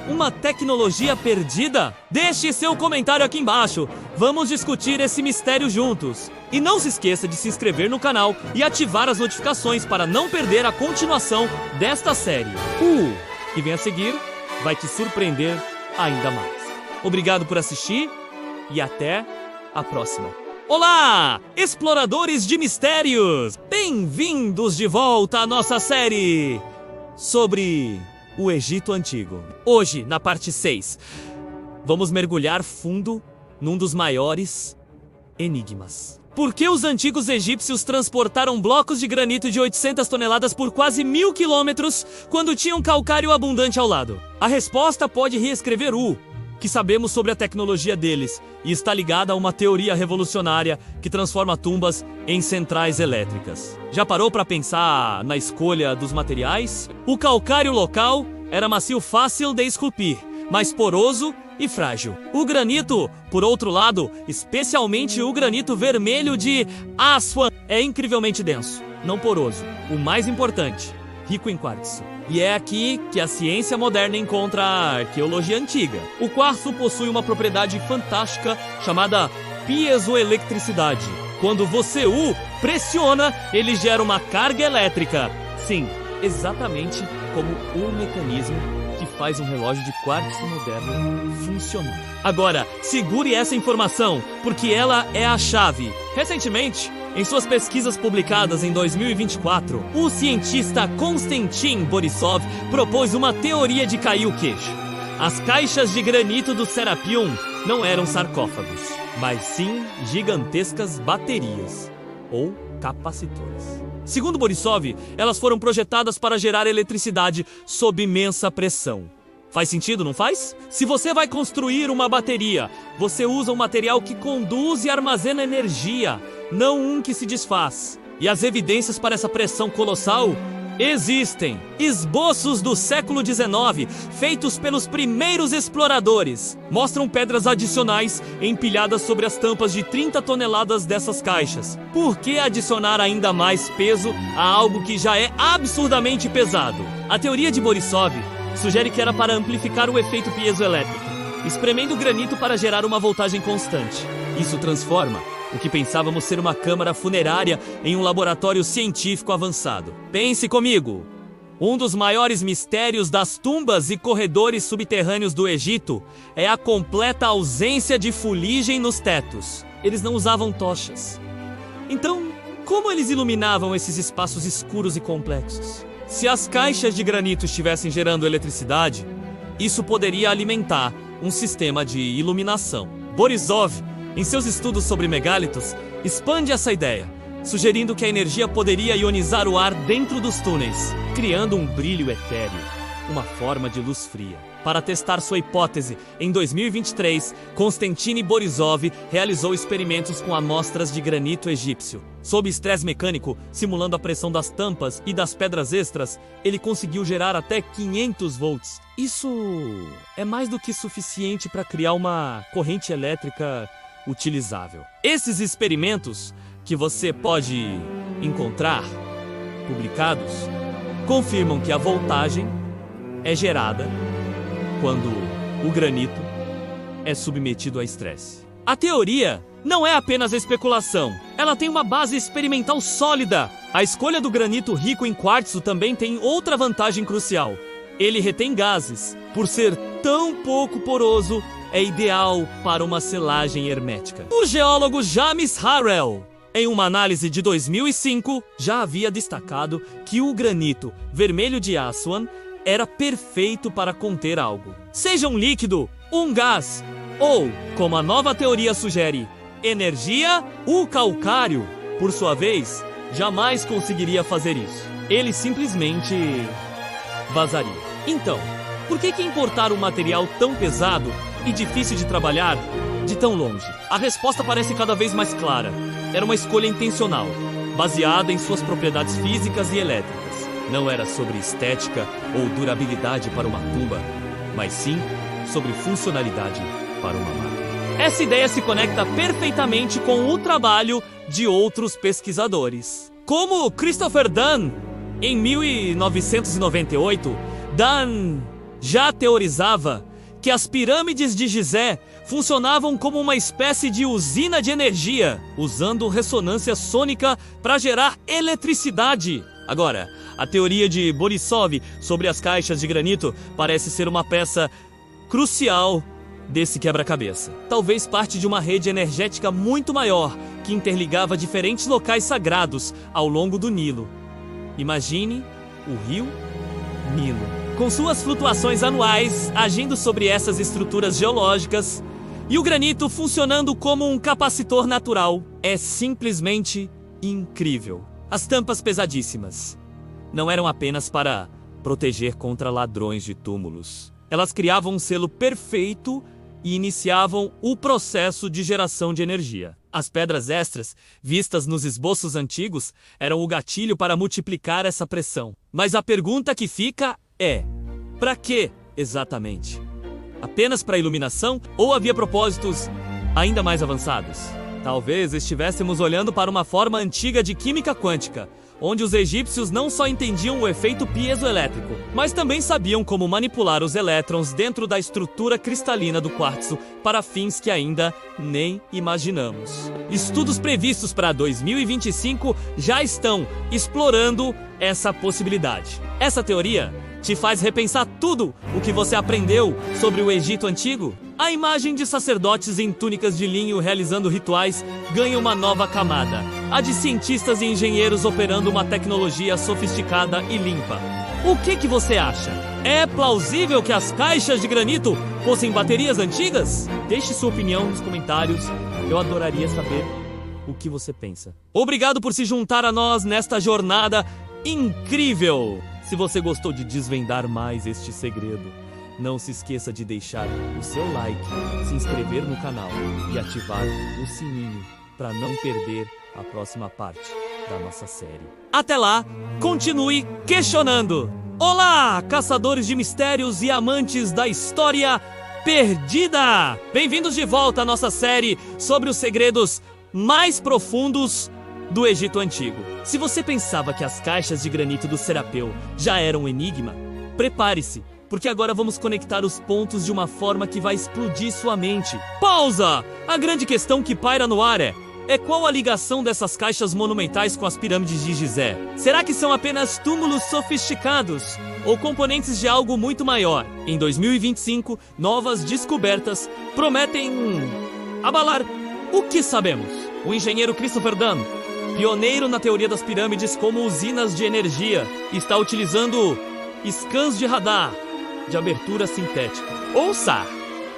Uma tecnologia perdida? Deixe seu comentário aqui embaixo. Vamos discutir esse mistério juntos. E não se esqueça de se inscrever no canal e ativar as notificações para não perder a continuação desta série. O que vem a seguir vai te surpreender ainda mais. Obrigado por assistir e até a próxima. Olá, exploradores de mistérios! Bem-vindos de volta à nossa série sobre o Egito Antigo. Hoje, na parte 6, vamos mergulhar fundo num dos maiores enigmas. Por que os antigos egípcios transportaram blocos de granito de 800 toneladas por quase 1000 quilômetros quando tinham calcário abundante ao lado? A resposta pode reescrever o que sabemos sobre a tecnologia deles e está ligada a uma teoria revolucionária que transforma tumbas em centrais elétricas. Já parou para pensar na escolha dos materiais? O calcário local era macio fácil de esculpir, mas poroso e frágil. O granito, por outro lado, especialmente o granito vermelho de Aswan, é incrivelmente denso, não poroso. O mais importante, rico em quartzo. E é aqui que a ciência moderna encontra a arqueologia antiga. O quartzo possui uma propriedade fantástica chamada piezoeletricidade. Quando você o pressiona, ele gera uma carga elétrica. Sim, exatamente como o mecanismo que faz um relógio de quartzo moderno funcionar. Agora, segure essa informação, porque ela é a chave. Recentemente, em suas pesquisas publicadas em 2024, o cientista Konstantin Borisov propôs uma teoria de cair o queixo. As caixas de granito do Serapion não eram sarcófagos, mas sim gigantescas baterias, ou capacitores. Segundo Borisov, elas foram projetadas para gerar eletricidade sob imensa pressão. Faz sentido, não faz? Se você vai construir uma bateria, você usa um material que conduz e armazena energia, não um que se desfaz. E as evidências para essa pressão colossal existem. Esboços do século XIX, feitos pelos primeiros exploradores, mostram pedras adicionais empilhadas sobre as tampas de 30 toneladas dessas caixas. Por que adicionar ainda mais peso a algo que já é absurdamente pesado? A teoria de Borisov sugere que era para amplificar o efeito piezoelétrico, espremendo o granito para gerar uma voltagem constante. Isso transforma o que pensávamos ser uma câmara funerária em um laboratório científico avançado. Pense comigo! Um dos maiores mistérios das tumbas e corredores subterrâneos do Egito é a completa ausência de fuligem nos tetos. Eles não usavam tochas. Então, como eles iluminavam esses espaços escuros e complexos? Se as caixas de granito estivessem gerando eletricidade, isso poderia alimentar um sistema de iluminação. Borisov, em seus estudos sobre megálitos, expande essa ideia, sugerindo que a energia poderia ionizar o ar dentro dos túneis, criando um brilho etéreo, uma forma de luz fria. Para testar sua hipótese, em 2023, Konstantin Borisov realizou experimentos com amostras de granito egípcio. Sob estresse mecânico, simulando a pressão das tampas e das pedras extras, ele conseguiu gerar até 500 volts. Isso é mais do que suficiente para criar uma corrente elétrica utilizável. Esses experimentos, que você pode encontrar publicados, confirmam que a voltagem é gerada quando o granito é submetido a estresse. A teoria não é apenas especulação, ela tem uma base experimental sólida. A escolha do granito rico em quartzo também tem outra vantagem crucial. Ele retém gases. Por ser tão pouco poroso, é ideal para uma selagem hermética. O geólogo James Harrell, em uma análise de 2005, já havia destacado que o granito vermelho de Aswan era perfeito para conter algo. Seja um líquido, um gás, ou, como a nova teoria sugere, energia, o calcário, por sua vez, jamais conseguiria fazer isso. Ele simplesmente vazaria. Então, por que importar um material tão pesado e difícil de trabalhar de tão longe? A resposta parece cada vez mais clara. Era uma escolha intencional, baseada em suas propriedades físicas e elétricas. Não era sobre estética ou durabilidade para uma tumba, mas sim sobre funcionalidade para uma máquina. Essa ideia se conecta perfeitamente com o trabalho de outros pesquisadores. Como Christopher Dunn, em 1998, Dunn já teorizava que as pirâmides de Gizé funcionavam como uma espécie de usina de energia, usando ressonância sônica para gerar eletricidade. Agora, a teoria de Borisov sobre as caixas de granito parece ser uma peça crucial desse quebra-cabeça. Talvez parte de uma rede energética muito maior que interligava diferentes locais sagrados ao longo do Nilo. Imagine o rio Nilo, com suas flutuações anuais agindo sobre essas estruturas geológicas e o granito funcionando como um capacitor natural. É simplesmente incrível. As tampas pesadíssimas não eram apenas para proteger contra ladrões de túmulos. Elas criavam um selo perfeito e iniciavam o processo de geração de energia. As pedras extras, vistas nos esboços antigos, eram o gatilho para multiplicar essa pressão. Mas a pergunta que fica é: para que exatamente? Apenas para iluminação ou havia propósitos ainda mais avançados? Talvez estivéssemos olhando para uma forma antiga de química quântica, onde os egípcios não só entendiam o efeito piezoelétrico, mas também sabiam como manipular os elétrons dentro da estrutura cristalina do quartzo para fins que ainda nem imaginamos. Estudos previstos para 2025 já estão explorando essa possibilidade. Essa teoria te faz repensar tudo o que você aprendeu sobre o Egito Antigo? A imagem de sacerdotes em túnicas de linho realizando rituais ganha uma nova camada. A de cientistas e engenheiros operando uma tecnologia sofisticada e limpa. O que você acha? É plausível que as caixas de granito fossem baterias antigas? Deixe sua opinião nos comentários. Eu adoraria saber o que você pensa. Obrigado por se juntar a nós nesta jornada incrível! Se você gostou de desvendar mais este segredo, não se esqueça de deixar o seu like, se inscrever no canal e ativar o sininho para não perder a próxima parte da nossa série. Até lá, continue questionando! Olá, caçadores de mistérios e amantes da história perdida! Bem-vindos de volta à nossa série sobre os segredos mais profundos do Egito Antigo. Se você pensava que as caixas de granito do Serapeu já eram um enigma, prepare-se, porque agora vamos conectar os pontos de uma forma que vai explodir sua mente. Pausa! A grande questão que paira no ar é qual a ligação dessas caixas monumentais com as pirâmides de Gizé? Será que são apenas túmulos sofisticados ou componentes de algo muito maior? Em 2025, novas descobertas prometem abalar o que sabemos. O engenheiro Christopher Dunn, pioneiro na teoria das pirâmides como usinas de energia, está utilizando scans de radar de abertura sintética. Ouça!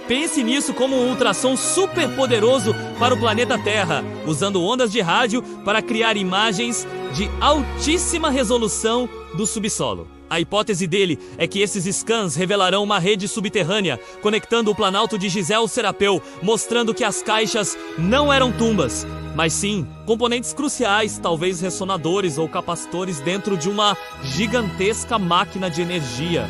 Pense nisso como um ultrassom super poderoso para o planeta Terra, usando ondas de rádio para criar imagens de altíssima resolução do subsolo. A hipótese dele é que esses scans revelarão uma rede subterrânea conectando o Planalto de Gizé ao Serapeu, mostrando que as caixas não eram tumbas, mas sim componentes cruciais, talvez ressonadores ou capacitores dentro de uma gigantesca máquina de energia.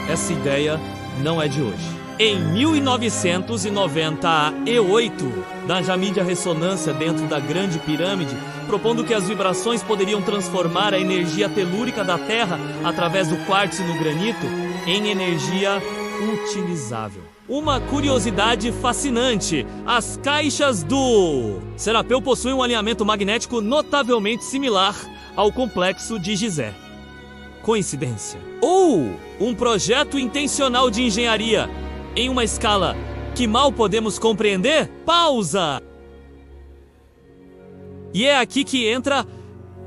Essa ideia não é de hoje. Em 1998, na mídia ressonância dentro da Grande Pirâmide, propondo que as vibrações poderiam transformar a energia telúrica da Terra através do quartzo no granito em energia utilizável. Uma curiosidade fascinante: as caixas do Serapeu possuem um alinhamento magnético notavelmente similar ao complexo de Gizé. Coincidência? Ou um projeto intencional de engenharia em uma escala que mal podemos compreender? Pausa! E é aqui que entra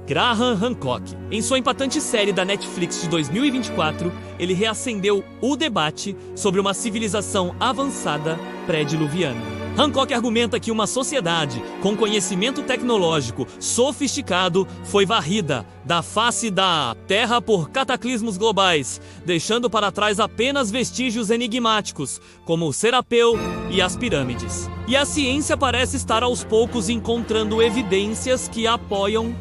Graham Hancock. Em sua impactante série da Netflix de 2024, ele reacendeu o debate sobre uma civilização avançada pré-diluviana. Hancock argumenta que uma sociedade com conhecimento tecnológico sofisticado foi varrida da face da Terra por cataclismos globais, deixando para trás apenas vestígios enigmáticos, como o Serapeu e as pirâmides. E a ciência parece estar aos poucos encontrando evidências que apoiam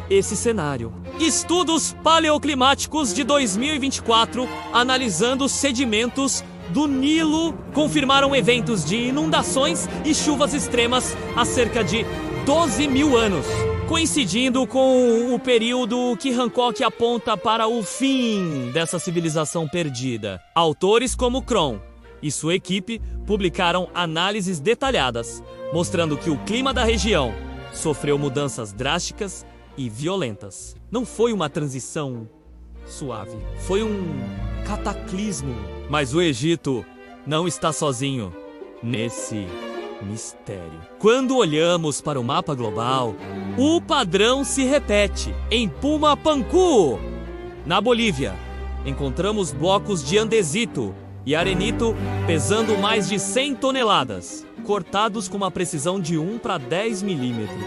esse cenário. Estudos paleoclimáticos de 2024, analisando sedimentos do Nilo, confirmaram eventos de inundações e chuvas extremas há cerca de 12 mil anos, coincidindo com o período que Hancock aponta para o fim dessa civilização perdida. Autores como Cron e sua equipe publicaram análises detalhadas, mostrando que o clima da região sofreu mudanças drásticas e violentas. Não foi uma transição suave, foi um cataclismo. Mas o Egito não está sozinho nesse mistério. Quando olhamos para o mapa global, o padrão se repete. Em Pumapunku, na Bolívia, encontramos blocos de andesito e arenito pesando mais de 100 toneladas, cortados com uma precisão de 1 para 10 milímetros.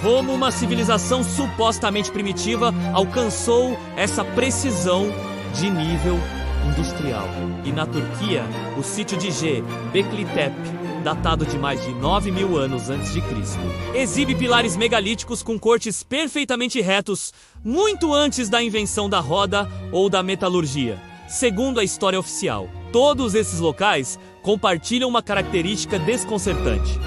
Como uma civilização supostamente primitiva alcançou essa precisão de nível industrial? E na Turquia, o sítio de Göbekli Tepe, datado de mais de 9 mil anos antes de Cristo, exibe pilares megalíticos com cortes perfeitamente retos, muito antes da invenção da roda ou da metalurgia. Segundo a história oficial, todos esses locais compartilham uma característica desconcertante: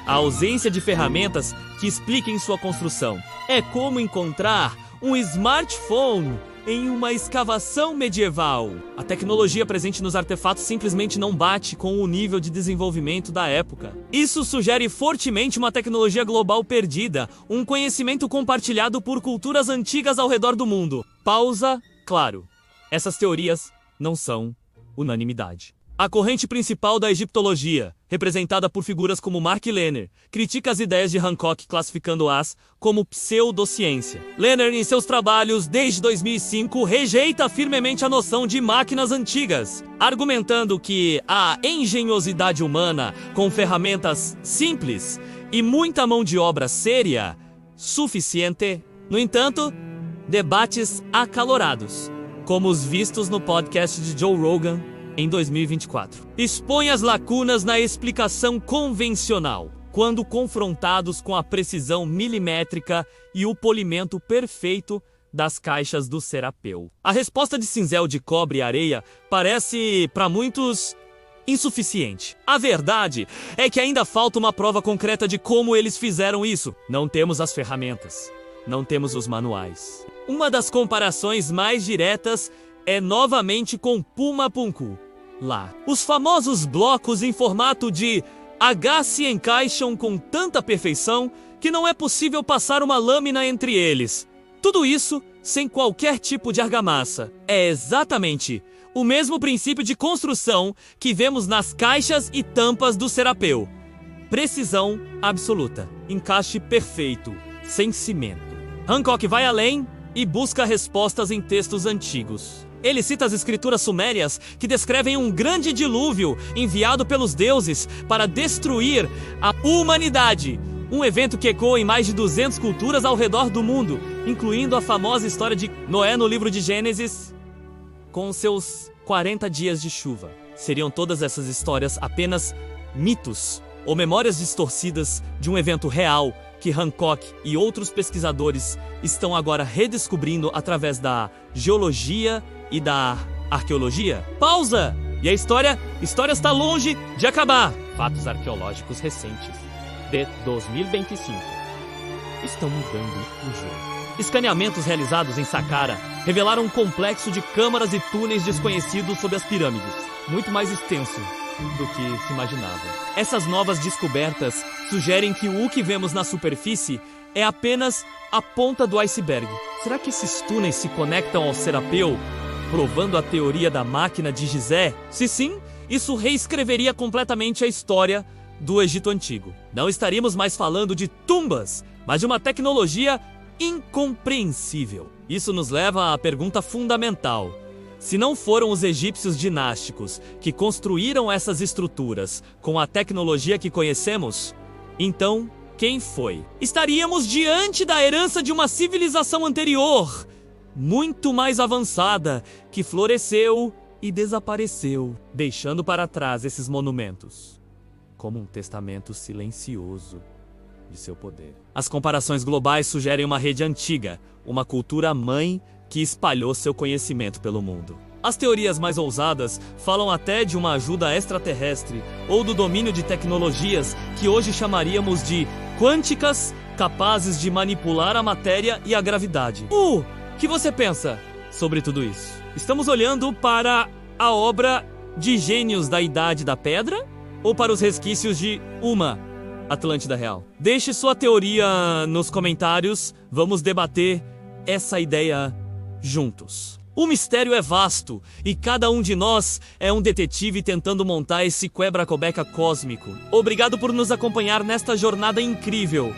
a ausência de ferramentas que expliquem sua construção. É como encontrar um smartphone em uma escavação medieval. A tecnologia presente nos artefatos simplesmente não bate com o nível de desenvolvimento da época. Isso sugere fortemente uma tecnologia global perdida, um conhecimento compartilhado por culturas antigas ao redor do mundo. Pausa, claro. essas teorias não são unanimidade. A corrente principal da egiptologia, representada por figuras como Mark Lehner, critica as ideias de Hancock classificando-as como pseudociência. Lehner, em seus trabalhos desde 2005, rejeita firmemente a noção de máquinas antigas, argumentando que a engenhosidade humana, com ferramentas simples e muita mão de obra séria, suficiente. No entanto, debates acalorados, como os vistos no podcast de Joe Rogan em 2024, expõe as lacunas na explicação convencional, quando confrontados com a precisão milimétrica e o polimento perfeito das caixas do Serapeu. A resposta de cinzel de cobre e areia parece, para muitos, insuficiente. A verdade é que ainda falta uma prova concreta de como eles fizeram isso. Não temos as ferramentas, não temos os manuais. Uma das comparações mais diretas é novamente com Puma Punku. Lá, os famosos blocos em formato de H se encaixam com tanta perfeição que não é possível passar uma lâmina entre eles. Tudo isso sem qualquer tipo de argamassa. É exatamente o mesmo princípio de construção que vemos nas caixas e tampas do Serapeu. Precisão absoluta, encaixe perfeito, sem cimento. Hancock vai além e busca respostas em textos antigos. Ele cita as escrituras sumérias que descrevem um grande dilúvio enviado pelos deuses para destruir a humanidade. Um evento que ecoa em mais de 200 culturas ao redor do mundo, incluindo a famosa história de Noé no livro de Gênesis, com seus 40 dias de chuva. Seriam todas essas histórias apenas mitos ou memórias distorcidas de um evento real que Hancock e outros pesquisadores estão agora redescobrindo através da geologia e da arqueologia? Pausa! E a história está longe de acabar. Fatos arqueológicos recentes de 2025 estão mudando o jogo. Escaneamentos realizados em Saqqara revelaram um complexo de câmaras e túneis desconhecidos sob as pirâmides, muito mais extenso do que se imaginava. Essas novas descobertas sugerem que o que vemos na superfície é apenas a ponta do iceberg. Será que esses túneis se conectam ao Serapeu, provando a teoria da máquina de Gizé? Se sim, isso reescreveria completamente a história do Egito Antigo. Não estaríamos mais falando de tumbas, mas de uma tecnologia incompreensível. Isso nos leva à pergunta fundamental. Se não foram os egípcios dinásticos que construíram essas estruturas com a tecnologia que conhecemos, então quem foi? Estaríamos diante da herança de uma civilização anterior, muito mais avançada, que floresceu e desapareceu, deixando para trás esses monumentos, como um testamento silencioso de seu poder. As comparações globais sugerem uma rede antiga, uma cultura mãe que espalhou seu conhecimento pelo mundo. As teorias mais ousadas falam até de uma ajuda extraterrestre ou do domínio de tecnologias que hoje chamaríamos de quânticas, capazes de manipular a matéria e a gravidade. O que você pensa sobre tudo isso? Estamos olhando para a obra de gênios da Idade da Pedra ou para os resquícios de uma Atlântida real? Deixe sua teoria nos comentários, vamos debater essa ideia juntos. O mistério é vasto e cada um de nós é um detetive tentando montar esse quebra-cobeca cósmico. Obrigado por nos acompanhar nesta jornada incrível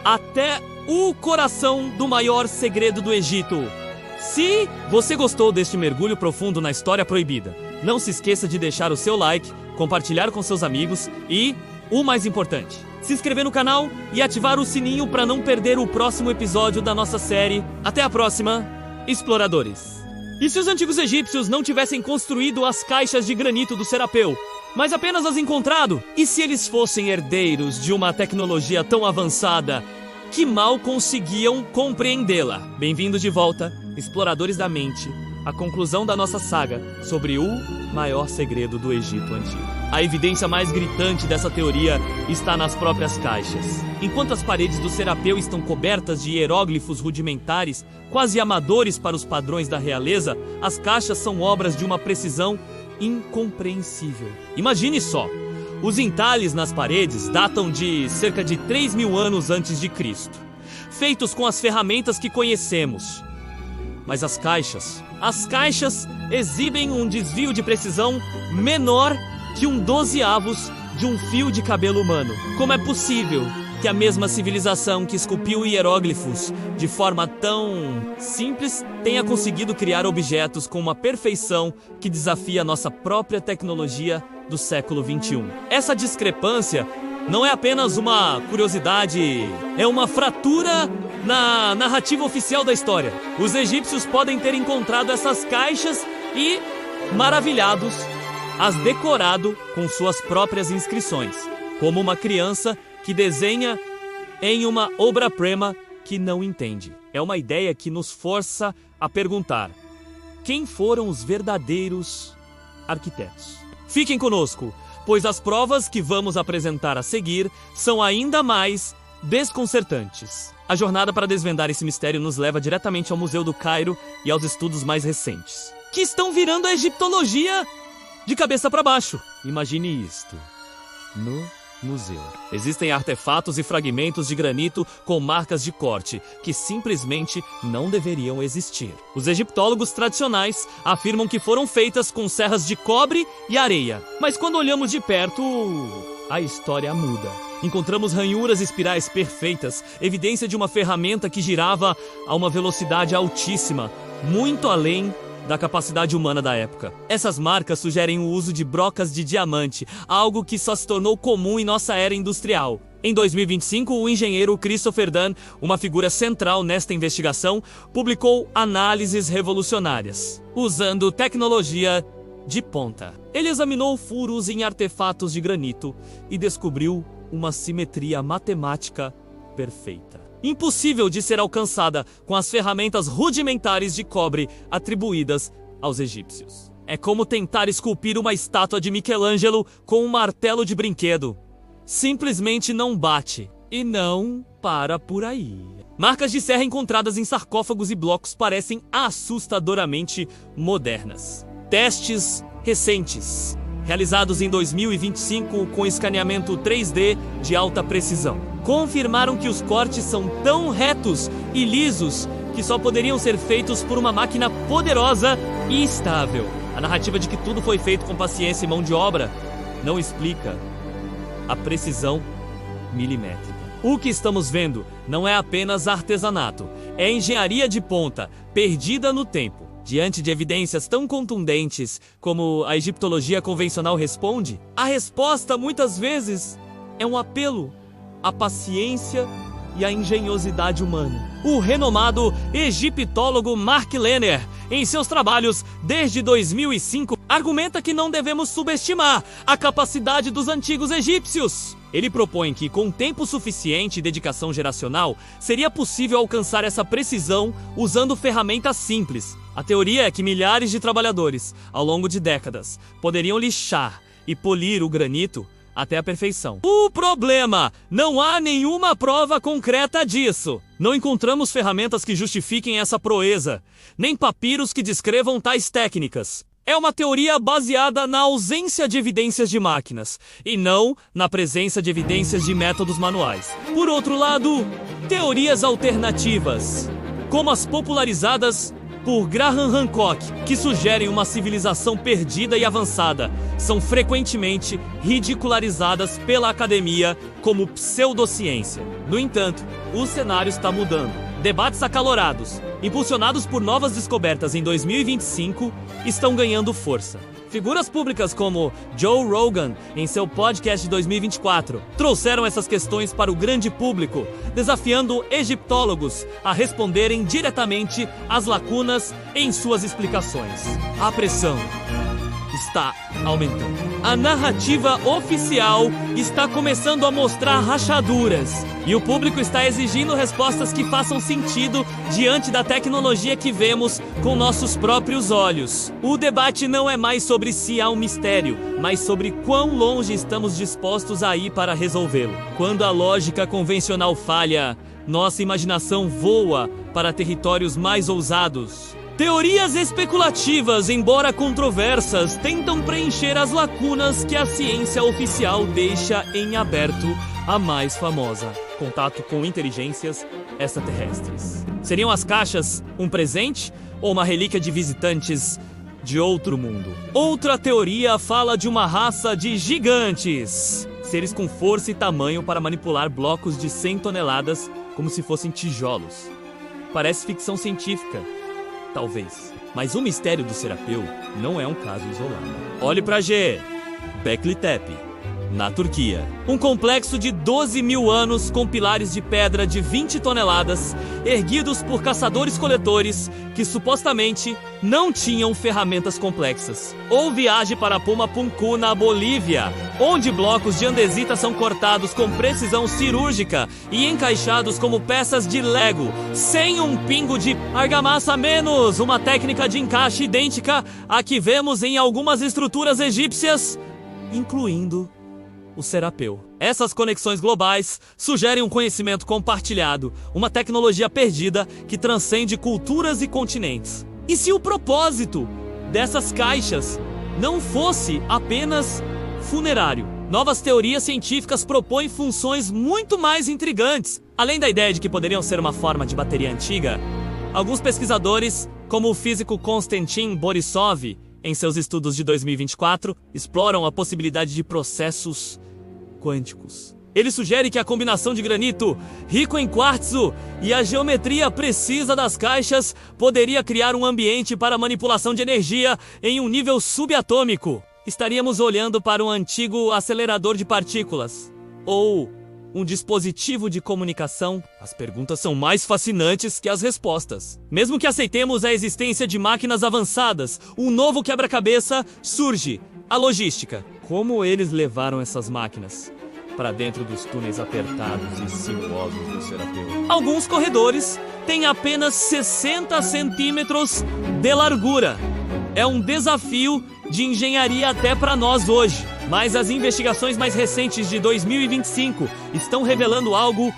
até o coração do maior segredo do Egito. Se você gostou deste mergulho profundo na história proibida, não se esqueça de deixar o seu like, compartilhar com seus amigos e, o mais importante, se inscrever no canal e ativar o sininho para não perder o próximo episódio da nossa série. Até a próxima, exploradores! E se os antigos egípcios não tivessem construído as caixas de granito do Serapeu, mas apenas as encontrado? E se eles fossem herdeiros de uma tecnologia tão avançada que mal conseguiam compreendê-la? Bem-vindos de volta, exploradores da mente, à conclusão da nossa saga sobre o maior segredo do Egito Antigo. A evidência mais gritante dessa teoria está nas próprias caixas. Enquanto as paredes do Serapeu estão cobertas de hieróglifos rudimentares, quase amadores para os padrões da realeza, as caixas são obras de uma precisão incompreensível. Imagine só, os entalhes nas paredes datam de cerca de 3.000 anos antes de Cristo, feitos com as ferramentas que conhecemos. Mas as caixas exibem um desvio de precisão menor que um 12avos de um fio de cabelo humano. Como é possível que a mesma civilização que esculpiu hieróglifos de forma tão simples tenha conseguido criar objetos com uma perfeição que desafia a nossa própria tecnologia do século XXI? Essa discrepância não é apenas uma curiosidade, é uma fratura na narrativa oficial da história. Os egípcios podem ter encontrado essas caixas e, maravilhados, as decorado com suas próprias inscrições, como uma criança que desenha em uma obra-prima que não entende. É uma ideia que nos força a perguntar: quem foram os verdadeiros arquitetos? Fiquem conosco, pois as provas que vamos apresentar a seguir são ainda mais desconcertantes. A jornada para desvendar esse mistério nos leva diretamente ao Museu do Cairo e aos estudos mais recentes, que estão virando a egiptologia de cabeça para baixo. Imagine isto no museu. Existem artefatos e fragmentos de granito com marcas de corte que simplesmente não deveriam existir. Os egiptólogos tradicionais afirmam que foram feitas com serras de cobre e areia. Mas quando olhamos de perto, a história muda. Encontramos ranhuras e espirais perfeitas, evidência de uma ferramenta que girava a uma velocidade altíssima, muito além da capacidade humana da época. Essas marcas sugerem o uso de brocas de diamante, algo que só se tornou comum em nossa era industrial. Em 2025, o engenheiro Christopher Dunn, uma figura central nesta investigação, publicou análises revolucionárias, usando tecnologia de ponta. Ele examinou furos em artefatos de granito e descobriu uma simetria matemática perfeita, impossível de ser alcançada com as ferramentas rudimentares de cobre atribuídas aos egípcios. É como tentar esculpir uma estátua de Michelangelo com um martelo de brinquedo. Simplesmente não bate. E não para por aí. Marcas de serra encontradas em sarcófagos e blocos parecem assustadoramente modernas. Testes recentes, realizados em 2025 com escaneamento 3D de alta precisão, confirmaram que os cortes são tão retos e lisos que só poderiam ser feitos por uma máquina poderosa e estável. A narrativa de que tudo foi feito com paciência e mão de obra não explica a precisão milimétrica. O que estamos vendo não é apenas artesanato, é engenharia de ponta, perdida no tempo. Diante de evidências tão contundentes como a egiptologia convencional responde, a resposta muitas vezes é um apelo à paciência e à engenhosidade humana. O renomado egiptólogo Mark Lehner, em seus trabalhos desde 2005, argumenta que não devemos subestimar a capacidade dos antigos egípcios. Ele propõe que, com tempo suficiente e dedicação geracional, seria possível alcançar essa precisão usando ferramentas simples. A teoria é que milhares de trabalhadores, ao longo de décadas, poderiam lixar e polir o granito até a perfeição. O problema: não há nenhuma prova concreta disso. Não encontramos ferramentas que justifiquem essa proeza, nem papiros que descrevam tais técnicas. É uma teoria baseada na ausência de evidências de máquinas, e não na presença de evidências de métodos manuais. Por outro lado, teorias alternativas, como as popularizadas por Graham Hancock, que sugerem uma civilização perdida e avançada, são frequentemente ridicularizadas pela academia como pseudociência. No entanto, o cenário está mudando. Debates acalorados, impulsionados por novas descobertas em 2025, estão ganhando força. Figuras públicas como Joe Rogan, em seu podcast de 2024, trouxeram essas questões para o grande público, desafiando egiptólogos a responderem diretamente às lacunas em suas explicações. A pressão está aumentando. A narrativa oficial está começando a mostrar rachaduras, e o público está exigindo respostas que façam sentido diante da tecnologia que vemos com nossos próprios olhos. O debate não é mais sobre se há um mistério, mas sobre quão longe estamos dispostos a ir para resolvê-lo. Quando a lógica convencional falha, nossa imaginação voa para territórios mais ousados. Teorias especulativas, embora controversas, tentam preencher as lacunas que a ciência oficial deixa em aberto. A mais famosa: contato com inteligências extraterrestres. Seriam as caixas um presente ou uma relíquia de visitantes de outro mundo. Outra teoria fala de uma raça de gigantes, seres com força e tamanho para manipular blocos de 100 toneladas como se fossem tijolos. Parece ficção científica, talvez. Mas o mistério do Serapeu não é um caso isolado. Olhe para G. Göbekli Tepe, na Turquia. Um complexo de 12 mil anos com pilares de pedra de 20 toneladas, erguidos por caçadores-coletores que supostamente não tinham ferramentas complexas. Ou viaje para Pumapunku, na Bolívia, onde blocos de andesita são cortados com precisão cirúrgica e encaixados como peças de Lego, sem um pingo de argamassa a menos, uma técnica de encaixe idêntica à que vemos em algumas estruturas egípcias, incluindo o Serapeu. Essas conexões globais sugerem um conhecimento compartilhado, uma tecnologia perdida que transcende culturas e continentes. E se o propósito dessas caixas não fosse apenas funerário? Novas teorias científicas propõem funções muito mais intrigantes. Além da ideia de que poderiam ser uma forma de bateria antiga, alguns pesquisadores, como o físico Konstantin Borisov, em seus estudos de 2024, exploram a possibilidade de processos quânticos. Ele sugere que a combinação de granito rico em quartzo e a geometria precisa das caixas poderia criar um ambiente para manipulação de energia em um nível subatômico. Estaríamos olhando para um antigo acelerador de partículas ou um dispositivo de comunicação. As perguntas são mais fascinantes que as respostas. Mesmo que aceitemos a existência de máquinas avançadas, um novo quebra-cabeça surge: a logística. Como eles levaram essas máquinas para dentro dos túneis apertados e sinuosos do Serapeu? Alguns corredores têm apenas 60 centímetros de largura. É um desafio de engenharia até para nós hoje. Mas as investigações mais recentes de 2025 estão revelando algo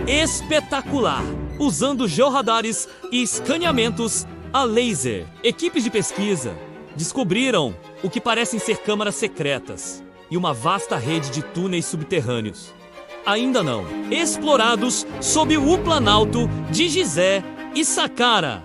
espetacular, usando georradares e escaneamentos a laser. Equipes de pesquisa descobriram o que parecem ser câmaras secretas e uma vasta rede de túneis subterrâneos, ainda não explorados, sob o planalto de Gizé e Saqqara.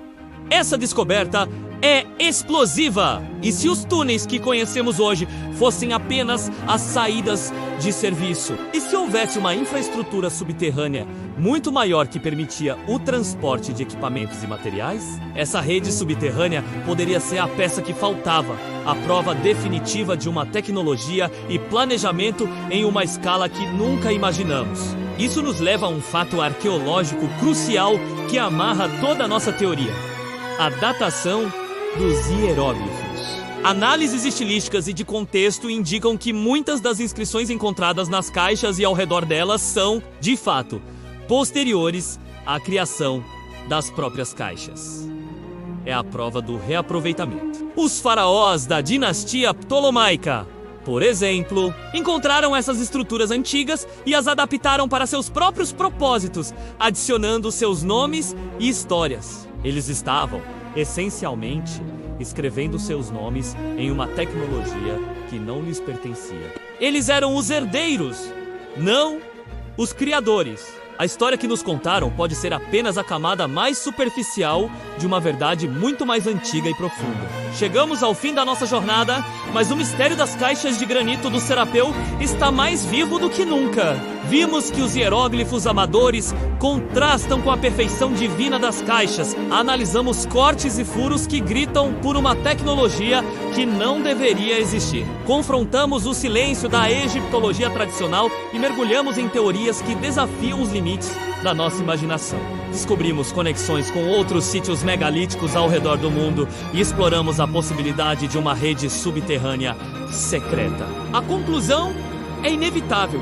Essa descoberta é explosiva. E se os túneis que conhecemos hoje fossem apenas as saídas de serviço? E se houvesse uma infraestrutura subterrânea muito maior que permitia o transporte de equipamentos e materiais? Essa rede subterrânea poderia ser a peça que faltava, a prova definitiva de uma tecnologia e planejamento em uma escala que nunca imaginamos. Isso nos leva a um fato arqueológico crucial que amarra toda a nossa teoria: a datação dos hieróglifos. Análises estilísticas e de contexto indicam que muitas das inscrições encontradas nas caixas e ao redor delas são, de fato, posteriores à criação das próprias caixas. É a prova do reaproveitamento. Os faraós da dinastia Ptolomaica, por exemplo, encontraram essas estruturas antigas e as adaptaram para seus próprios propósitos, adicionando seus nomes e histórias. Eles estavam, essencialmente, escrevendo seus nomes em uma tecnologia que não lhes pertencia. Eles eram os herdeiros, não os criadores. A história que nos contaram pode ser apenas a camada mais superficial de uma verdade muito mais antiga e profunda. Chegamos ao fim da nossa jornada, mas o mistério das caixas de granito do Serapeu está mais vivo do que nunca. Vimos que os hieróglifos amadores contrastam com a perfeição divina das caixas. Analisamos cortes e furos que gritam por uma tecnologia que não deveria existir. Confrontamos o silêncio da egiptologia tradicional e mergulhamos em teorias que desafiam os limites da nossa imaginação. Descobrimos conexões com outros sítios megalíticos ao redor do mundo e exploramos a possibilidade de uma rede subterrânea secreta. A conclusão é inevitável.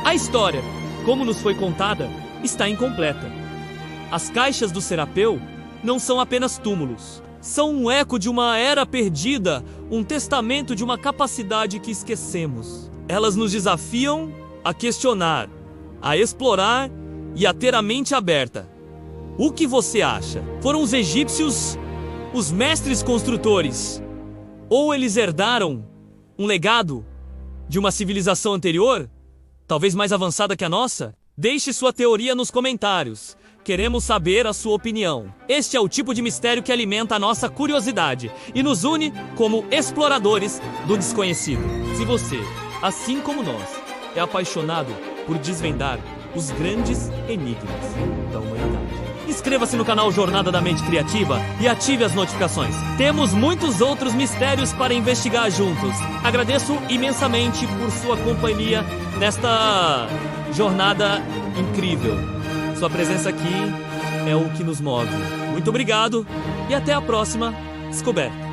A história, como nos foi contada, está incompleta. As caixas do Serapeu não são apenas túmulos. São um eco de uma era perdida, um testamento de uma capacidade que esquecemos. Elas nos desafiam a questionar, a explorar e a ter a mente aberta. O que você acha? Foram os egípcios os mestres construtores? Ou eles herdaram um legado de uma civilização anterior, talvez mais avançada que a nossa? Deixe sua teoria nos comentários. Queremos saber a sua opinião. Este é o tipo de mistério que alimenta a nossa curiosidade e nos une como exploradores do desconhecido. Se você, assim como nós, é apaixonado por desvendar os grandes enigmas da humanidade, inscreva-se no canal Jornada da Mente Criativa e ative as notificações. Temos muitos outros mistérios para investigar juntos. Agradeço imensamente por sua companhia nesta jornada incrível. Sua presença aqui é o que nos move. Muito obrigado e até a próxima descoberta.